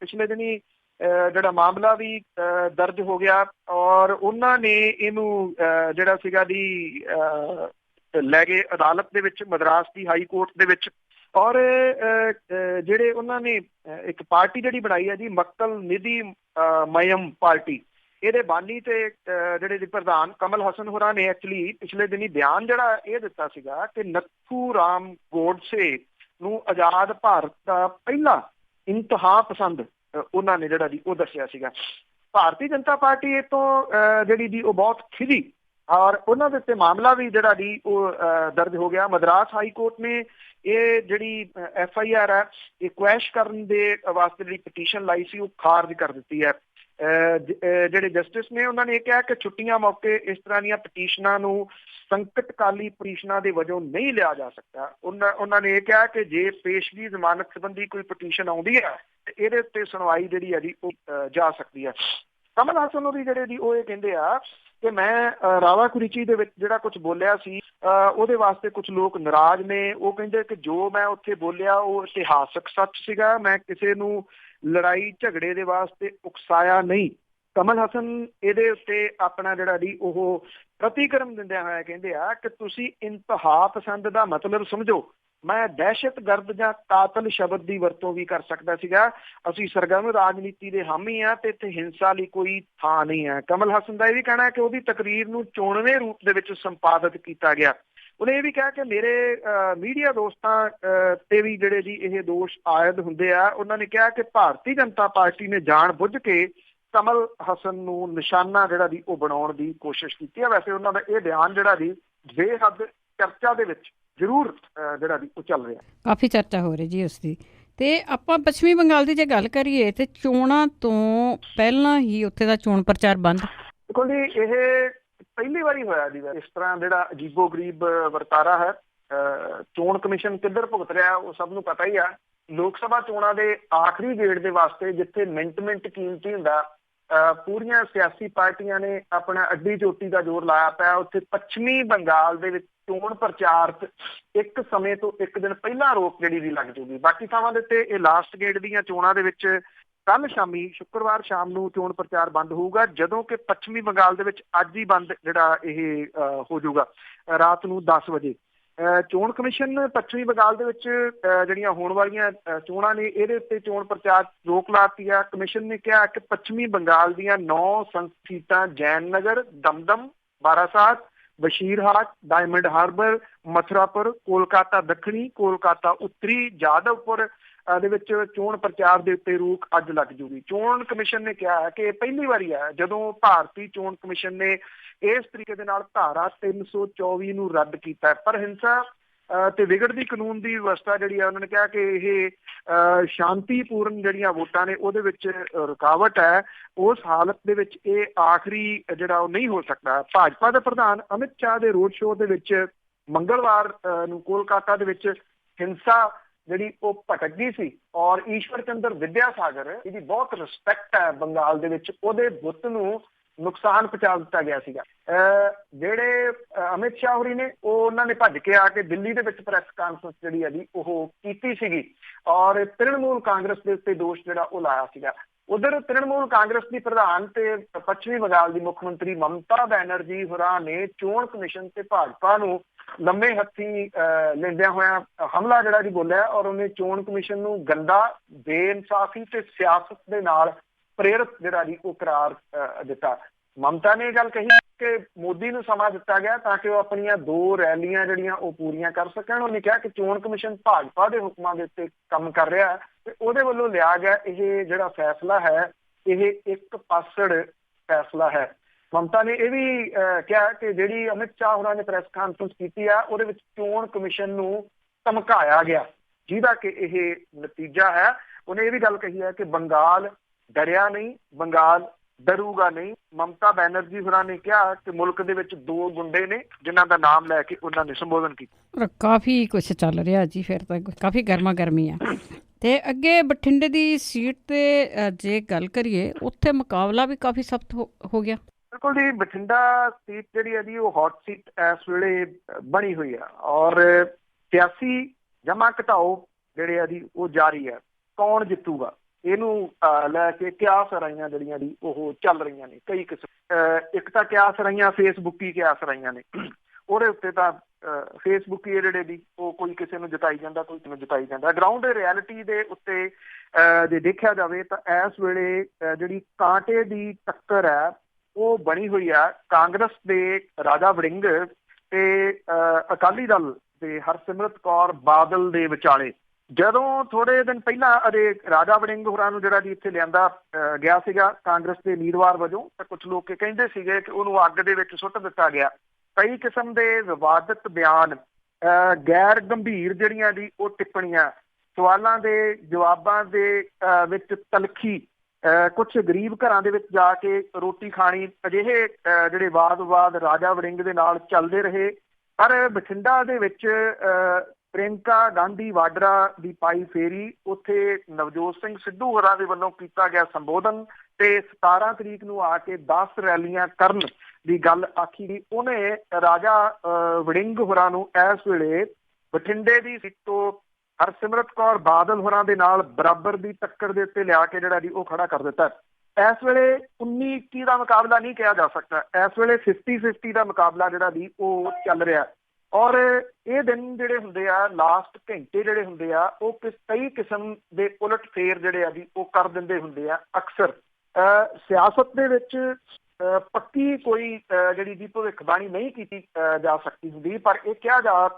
ਪਿਛਲੇ ਦਿਨੀ ਜਿਹੜਾ ਮਾਮਲਾ ਵੀ ਦਰਜ ਹੋ ਗਿਆ ਔਰ ਉਹਨਾਂ ਨੇ ਇਹਨੂੰ ਜਿਹੜਾ ਸੀਗਾ ਦੀ ਲੈ ਗਏ ਅਦਾਲਤ ਦੇ ਵਿੱਚ, ਮਦਰਾਸ ਦੀ ਹਾਈ ਕੋਰਟ ਦੇ ਵਿੱਚ। ਔਰ ਜਿਹੜੇ ਉਹਨਾਂ ਨੇ ਇੱਕ ਪਾਰਟੀ ਜਿਹੜੀ ਬਣਾਈ ਹੈ ਜੀ ਮਕਤਲ ਨਿਧੀ ਮਯਮ ਪਾਰਟੀ, ਇਹਦੇ ਬਾਨੀ ਤੇ ਜਿਹੜੇ ਦੀ ਪ੍ਰਧਾਨ ਕਮਲ ਹਸਨ ਹੋਰਾਂ ਨੇ ਐਕਚੁਅਲੀ ਪਿਛਲੇ ਦਿਨੀ ਬਿਆਨ ਜਿਹੜਾ ਇਹ ਦਿੱਤਾ ਸੀਗਾ ਕਿ ਨੱਥੂ ਰਾਮ ਗੋਡਸੇ ਨੂੰ ਆਜ਼ਾਦ ਭਾਰਤ ਦਾ ਪਹਿਲਾ ਇੰਤਹਾ ਪਸੰਦ ਉਹਨਾਂ ਨੇ ਜਿਹੜਾ ਦੀ ਉਹ ਦੱਸਿਆ ਸੀਗਾ। ਭਾਰਤੀ ਜਨਤਾ ਪਾਰਟੀ ਇਹ ਤੋਂ ਜਿਹੜੀ ਦੀ ਉਹ ਬਹੁਤ ਖਿਜੀ ਔਰ ਉਹਨਾਂ ਦੇ ਉੱਤੇ ਮਾਮਲਾ ਵੀ ਜਿਹੜਾ ਦੀ ਉਹ ਦਰਜ ਹੋ ਗਿਆ। ਮਦਰਾਸ ਹਾਈ ਕੋਰਟ ਨੇ ਇਹ ਜਿਹੜੀ FIR ਹੈ ਇਹ ਕੁਐਸ਼ ਕਰਨ ਦੇ ਵਾਸਤੇ ਜਿਹੜੀ ਪਟੀਸ਼ਨ ਲਾਈ ਸੀ ਉਹ ਖਾਰਜ ਕਰ ਦਿੱਤੀ ਹੈ। ਜਿਹੜੇ ਜਸਟਿਸ ਨੇ ਉਹਨਾਂ ਨੇ ਇਹ ਕਿਹਾ ਕਿ ਛੁੱਟੀਆਂ ਮੌਕੇ ਇਸ ਤਰ੍ਹਾਂ ਦੀਆਂ ਪਟੀਸ਼ਨਾਂ ਨੂੰ ਸੰਕਟਕਾਲੀ ਪਟੀਸ਼ਨਾਂ ਦੇ ਵਜੋਂ ਨਹੀਂ ਲਿਆ ਜਾ ਸਕਦਾ। ਉਹਨਾਂ ਨੇ ਇਹ ਕਿਹਾ ਕਿ ਜੇ ਪੇਸ਼ਗੀ ਜ਼ਮਾਨਤ ਸੰਬੰਧੀ ਕੋਈ ਪਟੀਸ਼ਨ ਆਉਂਦੀ ਹੈ ਤੇ ਇਹਦੇ ਉੱਤੇ ਸੁਣਵਾਈ ਜਿਹੜੀ ਹੈ ਜੀ ਉਹ ਜਾ ਸਕਦੀ ਹੈ। ਕਮਲ ਹਸਨ ਹੋਰੀ ਜਿਹੜੇ ਦੀ ਉਹ ਇਹ ਕਹਿੰਦੇ ਆ ਕਿ ਮੈਂ ਰਾਵਾਕੁਰੀਚੀ ਦੇ ਵਿੱਚ ਜਿਹੜਾ ਕੁਝ ਬੋਲਿਆ ਸੀ ਉਹਦੇ ਵਾਸਤੇ ਕੁਝ ਲੋਕ ਨਾਰਾਜ਼ ਨੇ। ਉਹ ਕਹਿੰਦੇ ਕਿ ਜੋ ਮੈਂ ਉੱਥੇ ਬੋਲਿਆ ਉਹ ਇਤਿਹਾਸਕ ਸੱਚ ਸੀਗਾ, ਮੈਂ ਕਿਸੇ ਨੂੰ ਲੜਾਈ ਝਗੜੇ ਦੇ ਵਾਸਤੇ ਉਕਸਾਇਆ ਨਹੀਂ। ਕਮਲ ਹਸਨ ਇਹਦੇ ਉੱਤੇ ਆਪਣਾ ਜਿਹੜਾ ਜੀ ਉਹ ਪ੍ਰਤੀਕਰਮ ਦਿੰਦਿਆਂ ਹੋਇਆ ਕਹਿੰਦੇ ਆ ਕਿ ਤੁਸੀਂ ਇੰਤਹਾ ਪਸੰਦ ਦਾ ਮਤਲਬ ਸਮਝੋ। ਮੈਂ ਦਹਿਸ਼ਤਗਰਦ ਜਾਂ ਕਾਤਲ ਸ਼ਬਦ ਦੀ ਵਰਤੋਂ ਵੀ ਕਰ ਸਕਦਾ ਸੀਗਾ। ਅਸੀਂ ਸਰਗਰਮ ਰਾਜਨੀਤੀ ਦੇ ਹਾਮੀ ਆ ਤੇ ਇੱਥੇ ਹਿੰਸਾ ਲਈ ਕੋਈ ਥਾਂ ਨਹੀਂ ਹੈ। ਕਮਲ ਹਸਨ ਦਾ ਇਹ ਵੀ ਕਹਿਣਾ ਹੈ ਕਿ ਉਹਦੀ ਤਕਰੀਰ ਨੂੰ ਚੋਣਵੇਂ ਰੂਪ ਦੇ ਵਿੱਚ ਸੰਪਾਦਿਤ ਕੀਤਾ ਗਿਆ। ਉਹਨੇ ਇਹ ਵੀ ਕਿਹਾ ਕਿ ਮੇਰੇ ਮੀਡੀਆ ਦੋਸਤਾਂ ਤੇ ਵੀ ਜਿਹੜੇ ਜੀ ਇਹ ਦੋਸ਼ ਆਇਦ ਹੁੰਦੇ ਆ। ਉਹਨਾਂ ਨੇ ਕਿਹਾ ਕਿ ਭਾਰਤੀ ਜਨਤਾ ਪਾਰਟੀ ਨੇ ਜਾਣ ਬੁੱਝ ਕੇ ਕਮਲ ਹਸਨ ਨੂੰ ਨਿਸ਼ਾਨਾ ਜਿਹੜਾ ਜੀ ਉਹ ਬਣਾਉਣ ਦੀ ਕੋਸ਼ਿਸ਼ ਕੀਤੀ ਹੈ। ਵੈਸੇ ਉਹਨਾਂ ਦਾ ਇਹ ਬਿਆਨ ਜਿਹੜਾ ਜੀ ਬੇਹੱਦ ਚਰਚਾ ਦੇ ਵਿੱਚ ਜ਼ਰੂਰ ਜਿਹੜਾ ਜੀ ਉਹ ਚੱਲ ਰਿਹਾ, ਕਾਫੀ ਚਰਚਾ ਹੋ ਰਹੀ ਜੀ ਉਸਦੀ। ਤੇ ਆਪਾਂ ਪੱਛਮੀ ਬੰਗਾਲ ਦੀ ਜੇ ਗੱਲ ਕਰੀਏ ਤੇ ਚੋਣਾਂ ਤੋਂ ਪਹਿਲਾਂ ਹੀ ਉੱਥੇ ਦਾ ਚੋਣ ਪ੍ਰਚਾਰ ਬੰਦ। ਦੇਖੋ ਜੀ ਇਹ ਪਹਿਲੀ ਵਾਰੀ ਹੋਇਆ ਜੀ ਇਸ ਤਰ੍ਹਾਂ ਜਿਹੜਾ ਅਜੀਬੋ ਗਰੀਬ ਵਰਤਾਰਾ ਹੈ। ਚੋਣ ਕਮਿਸ਼ਨ ਕਿੱਧਰ ਭੁਗਤ ਰਿਹਾ ਉਹ ਸਭ ਨੂੰ ਪਤਾ ਹੀ ਆ। ਲੋਕ ਸਭਾ ਚੋਣਾਂ ਦੇ ਆਖਰੀ ਗੇੜ ਦੇ ਵਾਸਤੇ ਜਿੱਥੇ ਮਿੰਟ ਕੀਮਤੀ ਹੁੰਦਾ, ਪੂਰੀਆਂ ਸਿਆਸੀ ਪਾਰਟੀਆਂ ਨੇ ਆਪਣਾ ਅੱਡੀ ਚੋਟੀ ਦਾ ਜ਼ੋਰ ਲਾਇਆ ਪਿਆ। ਉੱਥੇ ਪੱਛਮੀ ਬੰਗਾਲ ਦੇ ਵਿੱਚ ਚੋਣ ਪ੍ਰਚਾਰ ਇੱਕ ਸਮੇਂ ਤੋਂ ਇੱਕ ਦਿਨ ਪਹਿਲਾਂ ਰੋਕ ਜਿਹੜੀ ਵੀ ਲੱਗ ਜੂਗੀ। ਬਾਕੀ ਥਾਵਾਂ ਦੇ ਉੱਤੇ ਇਹ ਲਾਸਟ ਗੇੜ ਦੀਆਂ ਚੋਣਾਂ ਦੇ ਵਿੱਚ ਕੱਲ ਸ਼ਾਮੀ ਸ਼ੁੱਕਰਵਾਰ ਸ਼ਾਮ ਨੂੰ ਚੋਣ ਪ੍ਰਚਾਰ ਬੰਦ ਹੋਊਗਾ, ਜਦੋਂ ਕਿ ਪੱਛਮੀ ਬੰਗਾਲ ਦੇ ਵਿੱਚ ਅੱਜ ਹੀ ਬੰਦ ਜਿਹੜਾ ਇਹ ਹੋ ਜਾਊਗਾ ਰਾਤ ਨੂੰ 10 ਵਜੇ। ਚੋਣ ਕਮਿਸ਼ਨ ਪੱਛਮੀ ਬੰਗਾਲ ਦੇ ਵਿੱਚ ਜਿਹੜੀਆਂ ਹੋਣ ਵਾਲੀਆਂ ਚੋਣਾਂ ਨੇ ਇਹਦੇ ਉੱਤੇ ਚੋਣ ਪ੍ਰਚਾਰ ਰੋਕ ਲਾਤੀ ਆ। ਕਮਿਸ਼ਨ ਨੇ ਕਿਹਾ ਕਿ ਪੱਛਮੀ ਬੰਗਾਲ ਦੀਆਂ 9 ਸੰਸਦ ਸੀਟਾਂ ਜੈਨ ਨਗਰ, ਦਮਦਮ, ਬਾਰਾਸਾਤ, ਬਸ਼ੀਰਹਾਟ, ਡਾਇਮੰਡ ਹਾਰਬਰ, ਮਥੁਰਾਪੁਰ, ਕੋਲਕਾਤਾ ਦੱਖਣੀ, ਕੋਲਕਾਤਾ ਉੱਤਰੀ, ਜਾਦਵਪੁਰ ਦੇ ਵਿੱਚ ਚੋਣ ਪ੍ਰਚਾਰ ਦੇ ਉੱਤੇ ਰੋਕ ਅੱਜ ਲੱਗ ਜੂਗੀ। ਚੋਣ ਕਮਿਸ਼ਨ ਨੇ ਕਿਹਾ ਕਿ ਪਹਿਲੀ ਵਾਰੀ ਹੈ ਜਦੋਂ ਭਾਰਤੀ ਚੋਣ ਕਮਿਸ਼ਨ ਨੇ ਇਸ ਤਰੀਕੇ ਦੇ ਨਾਲ ਧਾਰਾ 324 ਨੂੰ ਰੱਦ ਕੀਤਾ ਹੈ। ਪਰ ਹਿੰਸਾ ਤੇ ਵਿਗੜਦੀ ਕਾਨੂੰਨ ਦੀ ਵਿਵਸਥਾ ਜਿਹੜੀ ਹੈ ਉਹਨਾਂ ਨੇ ਕਿਹਾ ਕਿ ਇਹ ਸ਼ਾਂਤੀਪੂਰਨ ਜਿਹੜੀਆਂ ਵੋਟਾਂ ਨੇ ਉਹਦੇ ਵਿੱਚ ਰੁਕਾਵਟ ਹੈ। ਉਸ ਹਾਲਤ ਦੇ ਵਿੱਚ ਇਹ ਆਖਰੀ ਜਿਹੜਾ ਉਹ ਨਹੀਂ ਹੋ ਸਕਦਾ। ਭਾਜਪਾ ਦੇ ਪ੍ਰਧਾਨ ਅਮਿਤ ਸ਼ਾਹ ਦੇ ਰੋਡ ਸ਼ੋਅ ਦੇ ਵਿੱਚ ਮੰਗਲਵਾਰ ਨੂੰ ਕੋਲਕਾਤਾ ਦੇ ਵਿੱਚ ਹਿੰਸਾ ਜਿਹੜੀ ਉਹ ਭਟਕ ਗਈ ਸੀ ਔਰ ਈਸ਼ਵਰ ਚੰਦਰ ਵਿਦਿਆਸਾਗਰ, ਇਹਦੀ ਬਹੁਤ ਰਿਸਪੈਕਟ ਹੈ ਬੰਗਾਲ ਦੇ ਵਿੱਚ, ਉਹਦੇ ਬੁੱਤ ਨੂੰ ਨੁਕਸਾਨ ਪਹੁੰਚਾ ਦਿੱਤਾ ਗਿਆ ਸੀਗਾ। ਜਿਹੜੇ ਅਮਿਤ ਸ਼ਾਹ ਹੋਰੀ ਨੇ ਉਹਨਾਂ ਨੇ ਭੱਜ ਕੇ ਆ ਕੇ ਦਿੱਲੀ ਦੇ ਵਿੱਚ ਪ੍ਰੈਸ ਕਾਨਫਰੰਸ ਜਿਹੜੀ ਹੈ ਜੀ ਉਹ ਕੀਤੀ ਸੀਗੀ ਔਰ ਤ੍ਰਿਣਮੂਲ ਕਾਂਗਰਸ ਦੇ ਉੱਤੇ ਦੋਸ਼ ਜਿਹੜਾ ਉਹ ਲਾਇਆ ਸੀਗਾ। ਉਧਰ ਤ੍ਰਿਣਮੂਲ ਕਾਂਗਰਸ ਦੀ ਪ੍ਰਧਾਨ ਤੇ ਪੱਛਮੀ ਬੰਗਾਲ ਦੀ ਮੁੱਖ ਮੰਤਰੀ ਮਮਤਾ ਬੈਨਰਜੀ ਹੋਰਾਂ ਨੇ ਚੋਣ ਕਮਿਸ਼ਨ ਤੇ ਭਾਜਪਾ ਨੂੰ ਲੰਮੇ ਹੱਥੀ ਲੈਂਦਿਆਂ ਹੋਇਆ ਹਮਲਾ ਜਿਹੜਾ ਜੀ ਬੋਲਿਆ ਔਰ ਉਹਨੇ ਚੋਣ ਕਮਿਸ਼ਨ ਨੂੰ ਗੰਦਾ, ਬੇਇਨਸਾਫੀ ਤੇ ਸਿਆਸਤ ਦੇ ਨਾਲ ਪ੍ਰੇਰਿਤ ਜਿਹੜਾ ਜੀ ਉਹ ਕਰਾਰ ਦਿੱਤਾ। ਮਮਤਾ ਨੇ ਇਹ ਗੱਲ ਕਹੀ ਕਿ ਮੋਦੀ ਨੂੰ ਸਮਾਂ ਦਿੱਤਾ ਗਿਆ ਤਾਂ ਕਿ ਉਹ ਆਪਣੀਆਂ 2 ਰੈਲੀਆਂ ਜਿਹੜੀਆਂ ਉਹ ਪੂਰੀਆਂ ਕਰ ਸਕਣ। ਉਹਨੇ ਕਿਹਾ ਕਿ ਚੋਣ ਕਮਿਸ਼ਨ ਭਾਜਪਾ ਦੇ ਹੁਕਮਾਂ ਦੇ ਉੱਤੇ ਕੰਮ ਕਰ ਰਿਹਾ ਤੇ ਉਹਦੇ ਵੱਲੋਂ ਲਿਆ ਗਿਆ ਇਹ ਜਿਹੜਾ ਫੈਸਲਾ ਹੈ ਇਹ ਇੱਕ ਪਾਸੜ ਫੈਸਲਾ ਹੈ। ਮਮਤਾ ਨੇ ਇਹ ਵੀ ਕਿਹਾ ਕਿ ਜਿਹੜੀ ਅਮਿਤ ਸ਼ਾਹ ਹੋਰਾਂ ਨੇ ਪ੍ਰੈਸ ਕਾਨਫਰੰਸ ਕੀਤੀ ਆ ਉਹਦੇ ਵਿੱਚ ਚੋਣ ਕਮਿਸ਼ਨ ਨੂੰ ਧਮਕਾਇਆ ਗਿਆ, ਜਿਹਦਾ ਕਿ ਇਹ ਨਤੀਜਾ ਹੈ। ਉਹਨੇ ਇਹ ਵੀ ਗੱਲ ਕਹੀ ਹੈ ਕਿ ਬੰਗਾਲ ਡਰਿਆ ਨਹੀਂ, ਬੰਗਾਲ ਡਰੂਗਾ ਨਹੀਂ। ਮਮਤਾ ਬੈਨਰਜੀ ਹੋਰਾਂ ਨੇ ਕਿਹਾ ਕਿ ਮੁਲਕ ਦੇ ਵਿੱਚ 2 ਗੁੰਡੇ ਨੇ ਜਿਨ੍ਹਾਂ ਦਾ ਨਾਮ ਲੈ ਕੇ ਉਹਨਾਂ ਨੇ ਸੰਬੋਧਨ ਕੀਤਾ। ਕਾਫੀ ਕੁਛ ਚੱਲ ਰਿਹਾ ਜੀ, ਫਿਰ ਤਾਂ ਕਾਫੀ ਗਰਮਾ ਗਰਮੀ ਆ। ਤੇ ਅੱਗੇ ਬਠਿੰਡੇ ਦੀ ਸੀਟ ਤੇ ਜੇ ਗੱਲ ਕਰੀਏ ਉੱਥੇ ਮੁਕਾਬਲਾ ਵੀ ਕਾਫੀ ਸਖਤ ਹੋ ਗਿਆ। ਬਿਲਕੁਲ ਜੀ, ਬਠਿੰਡਾ ਸੀਟ ਜਿਹੜੀ ਹੈ ਜੀ ਉਹ ਹੌਟ ਸੀਟ ਇਸ ਵੇਲੇ ਬਣੀ ਹੋਈ ਆ ਔਰ ਸਿਆਸੀ ਜਮਾ ਘਟਾਓ ਜਿਹੜੇ ਆ ਜੀ ਉਹ ਜਾਰੀ ਹੈ। ਕੌਣ ਜਿੱਤੂਗਾ ਇਹਨੂੰ ਲੈ ਕੇ ਕਿਆਸ ਰਾਈਆਂ ਜਿਹੜੀਆਂ ਜੀ ਉਹ ਚੱਲ ਰਹੀਆਂ ਨੇ ਕਈ ਕਿਸਮ। ਇੱਕ ਤਾਂ ਕਿਆਸ ਰਾਈਆਂ ਫੇਸਬੁੱਕੀ ਕਿਆਸ ਰਾਈਆਂ ਨੇ, ਉਹਦੇ ਉੱਤੇ ਤਾਂ ਫੇਸਬੁੱਕੀ ਜਿਹੜੇ ਦੀ ਉਹ ਕੋਈ ਕਿਸੇ ਨੂੰ ਜਿਤਾਈ ਜਾਂਦਾ, ਕੋਈ ਕਿਸੇ ਨੂੰ ਜਿਤਾਈ ਜਾਂਦਾ। ਗਰਾਊਂਡ ਰਿਐਲਿਟੀ ਦੇ ਉੱਤੇ ਜੇ ਦੇਖਿਆ ਜਾਵੇ ਤਾਂ ਇਸ ਵੇਲੇ ਜਿਹੜੀ ਕਾਂਟੇ ਦੀ ਟੱਕਰ ਹੈ ਉਹ ਬਣੀ ਹੋਈ ਆ ਕਾਂਗਰਸ ਦੇ ਰਾਜਾ ਵੜਿੰਗ ਤੇ ਅਕਾਲੀ ਦਲ ਦੇ ਹਰਸਿਮਰਤ ਕੌਰ ਬਾਦਲ ਦੇ ਵਿਚਾਲੇ। ਜਦੋਂ ਥੋੜੇ ਦਿਨ ਪਹਿਲਾਂ ਅਜੇ ਰਾਜਾ ਵੜਿੰਗ ਹੋਰਾਂ ਨੂੰ ਜਿਹੜਾ ਜੀ ਇੱਥੇ ਲਿਆਂਦਾ ਗਿਆ ਸੀਗਾ ਕਾਂਗਰਸ ਦੇ ਉਮੀਦਵਾਰ ਵਜੋਂ, ਤਾਂ ਕੁਛ ਲੋਕ ਕਹਿੰਦੇ ਸੀਗੇ ਕਿ ਉਹਨੂੰ ਅੱਗ ਦੇ ਵਿੱਚ ਸੁੱਟ ਦਿੱਤਾ ਗਿਆ। ਕਈ ਕਿਸਮ ਦੇ ਵਿਵਾਦਤ ਬਿਆਨ, ਗੈਰ ਗੰਭੀਰ ਜਿਹੜੀਆਂ ਜੀ ਉਹ ਟਿੱਪਣੀਆਂ, ਸਵਾਲਾਂ ਦੇ ਜਵਾਬਾਂ ਦੇ ਵਿੱਚ ਤਲਖੀ, ਕੁਛ ਗਰੀਬ ਘਰਾਂ ਦੇ ਵਿੱਚ ਜਾ ਕੇ ਰੋਟੀ ਖਾਣੀ, ਅਜਿਹੇ ਜਿਹੜੇ ਵਾਦ ਵਿਵਾਦ ਰਾਜਾ ਵੜਿੰਗ ਦੇ ਨਾਲ ਚੱਲਦੇ ਰਹੇ। ਪਰ ਬਠਿੰਡਾ ਦੇ ਵਿੱਚ ਪ੍ਰਿਅੰਕਾ ਗਾਂਧੀ ਵਾਡਰਾ ਦੀ ਪਾਈ ਫੇਰੀ, ਉੱਥੇ ਨਵਜੋਤ ਸਿੰਘ ਸਿੱਧੂ ਹੋਰਾਂ ਦੇ ਵੱਲੋਂ ਕੀਤਾ ਗਿਆ ਸੰਬੋਧਨ ਤੇ 17 ਤਰੀਕ ਨੂੰ ਆ ਕੇ 10 ਰੈਲੀਆਂ ਕਰਨ ਦੀ ਗੱਲ ਆਖੀ ਗਈ। ਉਹਨੇ ਰਾਜਾ ਵੜਿੰਗ ਹੋਰਾਂ ਨੂੰ ਇਸ ਵੇਲੇ ਬਠਿੰਡੇ ਦੀ ਸੀਟ ਤੋਂ ਹਰਸਿਮਰਤ ਕੌਰ ਬਾਦਲ ਹੋਰਾਂ ਦੇ ਨਾਲ ਬਰਾਬਰ ਦੀ ਟੱਕਰ ਦੇ ਉੱਤੇ ਲਿਆ ਕੇ ਜਿਹੜਾ ਜੀ ਉਹ ਖੜਾ ਕਰ ਦਿੱਤਾ। ਇਸ ਵੇਲੇ 19-21 ਦਾ ਮੁਕਾਬਲਾ ਨਹੀਂ ਕਿਹਾ ਜਾ ਸਕਦਾ, ਇਸ ਵੇਲੇ 50-50 ਦਾ ਮੁਕਾਬਲਾ ਜਿਹੜਾ ਜੀ ਉਹ ਚੱਲ ਰਿਹਾ। ਔਰ ਇਹ ਦਿਨ ਜਿਹੜੇ ਹੁੰਦੇ ਆ, ਲਾਸਟ ਘੰਟੇ ਜਿਹੜੇ ਹੁੰਦੇ ਆ, ਉਹ ਕਈ ਕਿਸਮ ਦੇ ਉਲਟ ਫੇਰ ਜਿਹੜੇ ਆ ਜੀ ਉਹ ਕਰ ਦਿੰਦੇ ਹੁੰਦੇ ਆ। ਅਕਸਰ ਸਿਆਸਤ ਦੇ ਵਿੱਚ ਪੱਕੀ ਕੋਈ ਜਿਹੜੀ ਜੀ ਭਵਿੱਖਬਾਣੀ ਨਹੀਂ ਕੀਤੀ ਜਾ ਸਕਦੀ ਹੁੰਦੀ, ਪਰ ਇਹ ਕਿਹਾ ਜਾ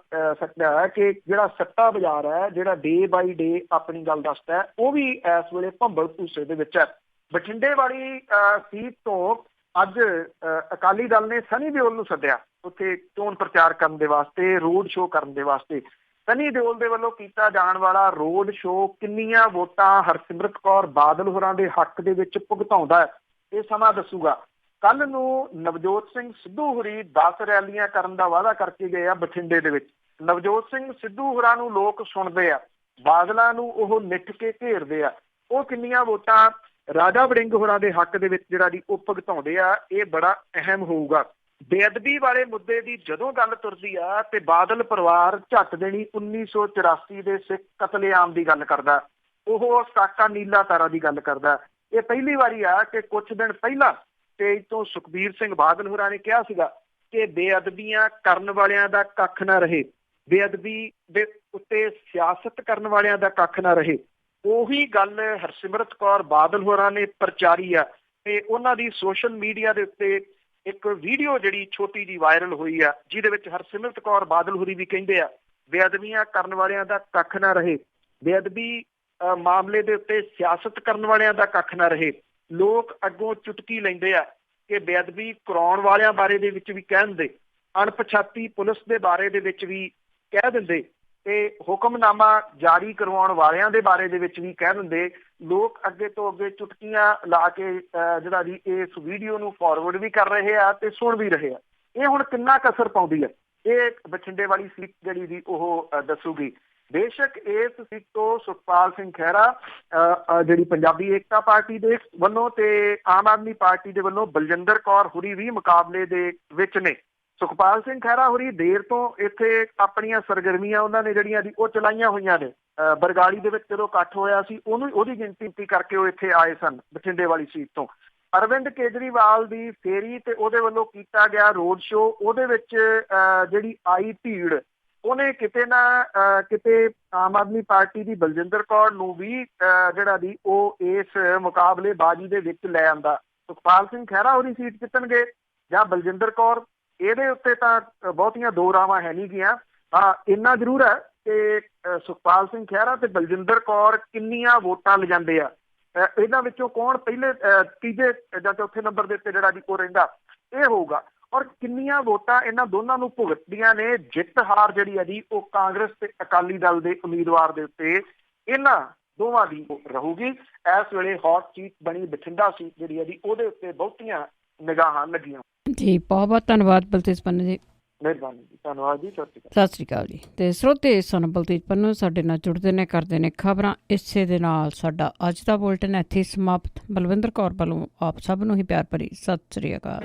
ਸਕਦਾ ਹੈ ਕਿ ਜਿਹੜਾ ਸੱਟਾ ਬਾਜ਼ਾਰ ਹੈ, ਜਿਹੜਾ ਡੇ ਬਾਈ ਡੇ ਆਪਣੀ ਗੱਲ ਦੱਸਦਾ ਹੈ, ਉਹ ਵੀ ਇਸ ਵੇਲੇ ਭੰਬਲ ਭੂਸੇ ਦੇ ਵਿੱਚ ਹੈ। ਬਠਿੰਡੇ ਵਾਲੀ ਸੀਟ ਤੋਂ ਅੱਜ ਅਕਾਲੀ ਦਲ ਨੇ ਸਨੀ ਦਿਓਲ ਨੂੰ ਸੱਦਿਆ ਉੱਥੇ ਚੋਣ ਪ੍ਰਚਾਰ ਕਰਨ ਦੇ ਵਾਸਤੇ, ਰੋਡ ਸ਼ੋਅ ਕਰਨ ਦੇ ਵਾਸਤੇ। ਸਨੀ ਦਿਓਲ ਦੇ ਵੱਲੋਂ ਕੀਤਾ ਜਾਣ ਵਾਲਾ ਰੋਡ ਸ਼ੋਅ ਕਿੰਨੀਆਂ ਵੋਟਾਂ ਹਰਸਿਮਰਤ ਕੌਰ ਬਾਦਲ ਹੋਰਾਂ ਦੇ ਹੱਕ ਦੇ ਵਿੱਚ ਭੁਗਤਾਉਂਦਾ ਹੈ, ਇਹ ਸਮਾਂ ਦੱਸੂਗਾ। ਕੱਲ ਨੂੰ ਨਵਜੋਤ ਸਿੰਘ ਸਿੱਧੂ ਹੋਰੀ 10 ਰੈਲੀਆਂ ਕਰਨ ਦਾ ਵਾਅਦਾ ਕਰਕੇ ਗਏ ਆ ਬਠਿੰਡੇ ਦੇ ਵਿੱਚ। ਨਵਜੋਤ ਸਿੰਘ ਸਿੱਧੂ ਹੋਰਾਂ ਨੂੰ ਲੋਕ ਸੁਣਦੇ ਆ, ਬਾਦਲਾਂ ਨੂੰ ਉਹ ਨਿੱਠ ਕੇ ਘੇਰਦੇ ਆ। ਉਹ ਕਿੰਨੀਆਂ ਵੋਟਾਂ ਰਾਜਾ ਵੜਿੰਗ ਹੋਰਾਂ ਦੇ ਹੱਕ ਦੇ ਵਿੱਚ ਜਿਹੜਾ ਜੀ ਉਹ ਭੁਗਤਾਉਂਦੇ ਆ, ਇਹ ਬੜਾ ਅਹਿਮ ਹੋਊਗਾ। ਬੇਅਦਬੀ ਵਾਲੇ ਮੁੱਦੇ ਦੀ ਜਦੋਂ ਗੱਲ ਤੁਰਦੀ ਆ ਤੇ ਬਾਦਲ ਪਰਿਵਾਰ ਝੱਟ ਦੇਣੀ 1984 ਦੇ ਸਿੱਖ ਕਤਲੇਆਮ ਦੀ ਗੱਲ ਕਰਦਾ, ਉਹ ਸਾਕਾ ਨੀਲਾ ਤਾਰਾ ਦੀ ਗੱਲ ਕਰਦਾ। ਇਹ ਪਹਿਲੀ ਵਾਰੀ ਆ ਕਿ ਕੁਝ ਦਿਨ ਪਹਿਲਾਂ ਸਟੇਜ ਤੋਂ ਸੁਖਬੀਰ ਸਿੰਘ ਬਾਦਲ ਹੋਰਾਂ ਨੇ ਕਿਹਾ ਸੀਗਾ ਕਿ ਬੇਅਦਬੀਆਂ ਕਰਨ ਵਾਲਿਆਂ ਦਾ ਕੱਖ ਨਾ ਰਹੇ, ਬੇਅਦਬੀ ਦੇ ਉੱਤੇ ਸਿਆਸਤ ਕਰਨ ਵਾਲਿਆਂ ਦਾ ਕੱਖ ਨਾ ਰਹੇ। ਉਹੀ ਗੱਲ ਹਰਸਿਮਰਤ ਕੌਰ ਬਾਦਲ ਹੋਰਾਂ ਨੇ ਪ੍ਰਚਾਰੀ ਆ ਤੇ ਉਹਨਾਂ ਦੀ ਸੋਸ਼ਲ ਮੀਡੀਆ ਦੇ ਉੱਤੇ ਇੱਕ ਵੀਡੀਓ ਜਿਹੜੀ ਛੋਟੀ ਜੀ ਵਾਇਰਲ ਹੋਈ ਆ, ਜਿਹਦੇ ਵਿੱਚ ਹਰਸਿਮਰਤ ਕੌਰ ਬਾਦਲ ਹੋਰੀ ਵੀ ਕਹਿੰਦੇ ਆ ਬੇਅਦਬੀਆਂ ਕਰਨ ਵਾਲਿਆਂ ਦਾ ਕੱਖ ਨਾ ਰਹੇ, ਬੇਅਦਬੀ ਮਾਮਲੇ ਦੇ ਉੱਤੇ ਸਿਆਸਤ ਕਰਨ ਵਾਲਿਆਂ ਦਾ ਕੱਖ ਨਾ ਰਹੇ। ਲੋਕ ਅੱਗੋਂ ਚੁਟਕੀ ਲੈਂਦੇ ਆ ਕਿ ਬੇਅਦਬੀ ਕਰਾਉਣ ਵਾਲਿਆਂ ਬਾਰੇ ਦੇ ਵਿੱਚ ਵੀ ਕਹਿ ਦਿੰਦੇ, ਅਣਪਛਾਤੀ ਪੁਲਿਸ ਦੇ ਬਾਰੇ ਦੇ ਵਿੱਚ ਵੀ ਕਹਿ ਦਿੰਦੇ ਤੇ ਹੁਕਮਨਾਮਾ ਜਾਰੀ ਕਰਵਾਉਣ ਵਾਲਿਆਂ ਦੇ ਬਾਰੇ ਦੇ ਵਿੱਚ ਵੀ ਕਹਿ ਦਿੰਦੇ। ਲੋਕ ਅੱਗੇ ਤੋਂ ਅੱਗੇ ਚੁਟਕੀਆਂ ਲਾ ਕੇ ਜਿਹੜਾ ਜੀ ਇਸ ਵੀਡੀਓ ਨੂੰ ਫਾਰਵਰਡ ਵੀ ਕਰ ਰਹੇ ਆ ਤੇ ਸੁਣ ਵੀ ਰਹੇ ਆ। ਇਹ ਹੁਣ ਕਿੰਨਾ ਕੁ ਅਸਰ ਪਾਉਂਦੀ ਹੈ, ਇਹ ਬਠਿੰਡੇ ਵਾਲੀ ਸੀਟ ਜਿਹੜੀ ਜੀ ਉਹ ਦੱਸੂਗੀ। ਬੇਸ਼ੱਕ ਇਸ ਸੀਟ ਤੋਂ ਸੁਖਪਾਲ ਸਿੰਘ ਖਹਿਰਾ ਜਿਹੜੀ ਪੰਜਾਬੀ ਏਕਤਾ ਪਾਰਟੀ ਦੇ ਵੱਲੋਂ ਤੇ ਆਮ ਆਦਮੀ ਪਾਰਟੀ ਦੇ ਵੱਲੋਂ ਬਲਜਿੰਦਰ ਕੌਰ ਹੋਰੀ ਵੀ ਮੁਕਾਬਲੇ ਦੇ ਵਿੱਚ ਨੇ। ਸੁਖਪਾਲ ਸਿੰਘ ਖਹਿਰਾ ਹੋਰੀ ਦੇਰ ਤੋਂ ਇੱਥੇ ਆਪਣੀਆਂ ਸਰਗਰਮੀਆਂ ਉਹਨਾਂ ਨੇ ਜਿਹੜੀਆਂ ਜੀ ਉਹ ਚਲਾਈਆਂ ਹੋਈਆਂ ਨੇ। ਬਰਗਾੜੀ ਦੇ ਵਿੱਚ ਜਦੋਂ ਇਕੱਠ ਹੋਇਆ ਸੀ ਉਹਦੀ ਗਿਣਤੀ ਕਰਕੇ ਉਹ ਇੱਥੇ ਆਏ ਸਨ ਬਠਿੰਡੇ ਵਾਲੀ ਸੀਟ ਤੋਂ। ਅਰਵਿੰਦ ਕੇਜਰੀਵਾਲ ਦੀ ਫੇਰੀ ਤੇ ਉਹਦੇ ਵੱਲੋਂ ਕੀਤਾ ਗਿਆ ਰੋਡ ਸ਼ੋਅ, ਉਹਦੇ ਵਿੱਚ ਜਿਹੜੀ ਆਈ ਭੀੜ ਉਹਨੇ ਕਿਤੇ ਨਾ ਕਿਤੇ ਆਮ ਆਦਮੀ ਪਾਰਟੀ ਦੀ ਬਲਜਿੰਦਰ ਕੌਰ ਨੂੰ ਵੀ ਜਿਹੜਾ ਦੀ ਉਹ ਇਸ ਮੁਕਾਬਲੇਬਾਜ਼ੀ ਦੇ ਵਿੱਚ ਲੈ ਆਂਦਾ। ਸੁਖਪਾਲ ਸਿੰਘ ਖਹਿਰਾ ਹੋਰੀ ਸੀਟ ਜਿੱਤਣਗੇ ਜਾਂ ਬਲਜਿੰਦਰ ਕੌਰ, ਇਹਦੇ ਉੱਤੇ ਤਾਂ ਬਹੁਤੀਆਂ ਦੋ ਰਾਵਾਂ ਹੈ ਨਹੀਂ ਗੀਆਂ। ਹਾਂ, ਇੰਨਾ ਜ਼ਰੂਰ ਹੈ ਕਿ ਸੁਖਪਾਲ ਸਿੰਘ ਖਹਿਰਾ ਤੇ ਬਲਜਿੰਦਰ ਕੌਰ ਕਿੰਨੀਆਂ ਵੋਟਾਂ ਲਿਜਾਂਦੇ ਆ, ਇਹਨਾਂ ਵਿੱਚੋਂ ਕੌਣ ਪਹਿਲੇ ਤੀਜੇ ਜਾਂ ਚੌਥੇ ਨੰਬਰ ਦੇ ਉੱਤੇ ਜਿਹੜਾ ਜੀ ਉਹ ਰਹਿੰਦਾ, ਇਹ ਹੋਊਗਾ। ਔਰ ਕਿੰਨੀਆਂ ਵੋਟਾਂ ਇਹਨਾਂ ਦੋਨਾਂ ਨੂੰ ਭੁਗਤਦੀਆਂ ਨੇ। ਜਿੱਤ ਹਾਰ ਜਿਹੜੀ ਹੈ ਜੀ ਉਹ ਕਾਂਗਰਸ ਤੇ ਅਕਾਲੀ ਦਲ ਦੇ ਉਮੀਦਵਾਰ ਦੇ ਉੱਤੇ ਇਹਨਾਂ ਦੋਵਾਂ ਦੀ ਰਹੂਗੀ। ਇਸ ਵੇਲੇ ਹੌਟ ਸੀਟ ਬਣੀ ਬਠਿੰਡਾ ਸੀਟ ਜਿਹੜੀ ਹੈ ਜੀ ਉਹਦੇ ਉੱਤੇ ਬਹੁਤੀਆਂ ਨਿਗਾਹਾਂ ਲੱਗੀਆਂ ਜੀ। ਬਹੁਤ ਬਹੁਤ ਧੰਨਵਾਦ ਬਲਤੇਜ ਪੰਨੂ ਜੀ। ਮਿਹਰਬਾਨੀ ਜੀ, ਧੰਨਵਾਦ ਜੀ, ਸਤਿ ਸ਼੍ਰੀ ਅਕਾਲ ਜੀ। ਤੇ ਸਰੋਤੇ ਸਾਨੂੰ ਬਲਤੇਜ ਪੰਨੂ ਸਾਡੇ ਨਾਲ ਜੁੜਦੇ ਨੇ, ਕਰਦੇ ਨੇ ਖਬਰਾਂ। ਇਸੇ ਦੇ ਨਾਲ ਸਾਡਾ ਅੱਜ ਦਾ ਬੁਲਟਨ ਇੱਥੇ ਸਮਾਪਤ। ਬਲਵਿੰਦਰ ਕੌਰ ਵੱਲੋਂ ਆਪ ਸਭ ਨੂੰ ਹੀ ਪਿਆਰ ਭਰੀ ਸਤਿ ਸ਼੍ਰੀ ਅਕਾਲ।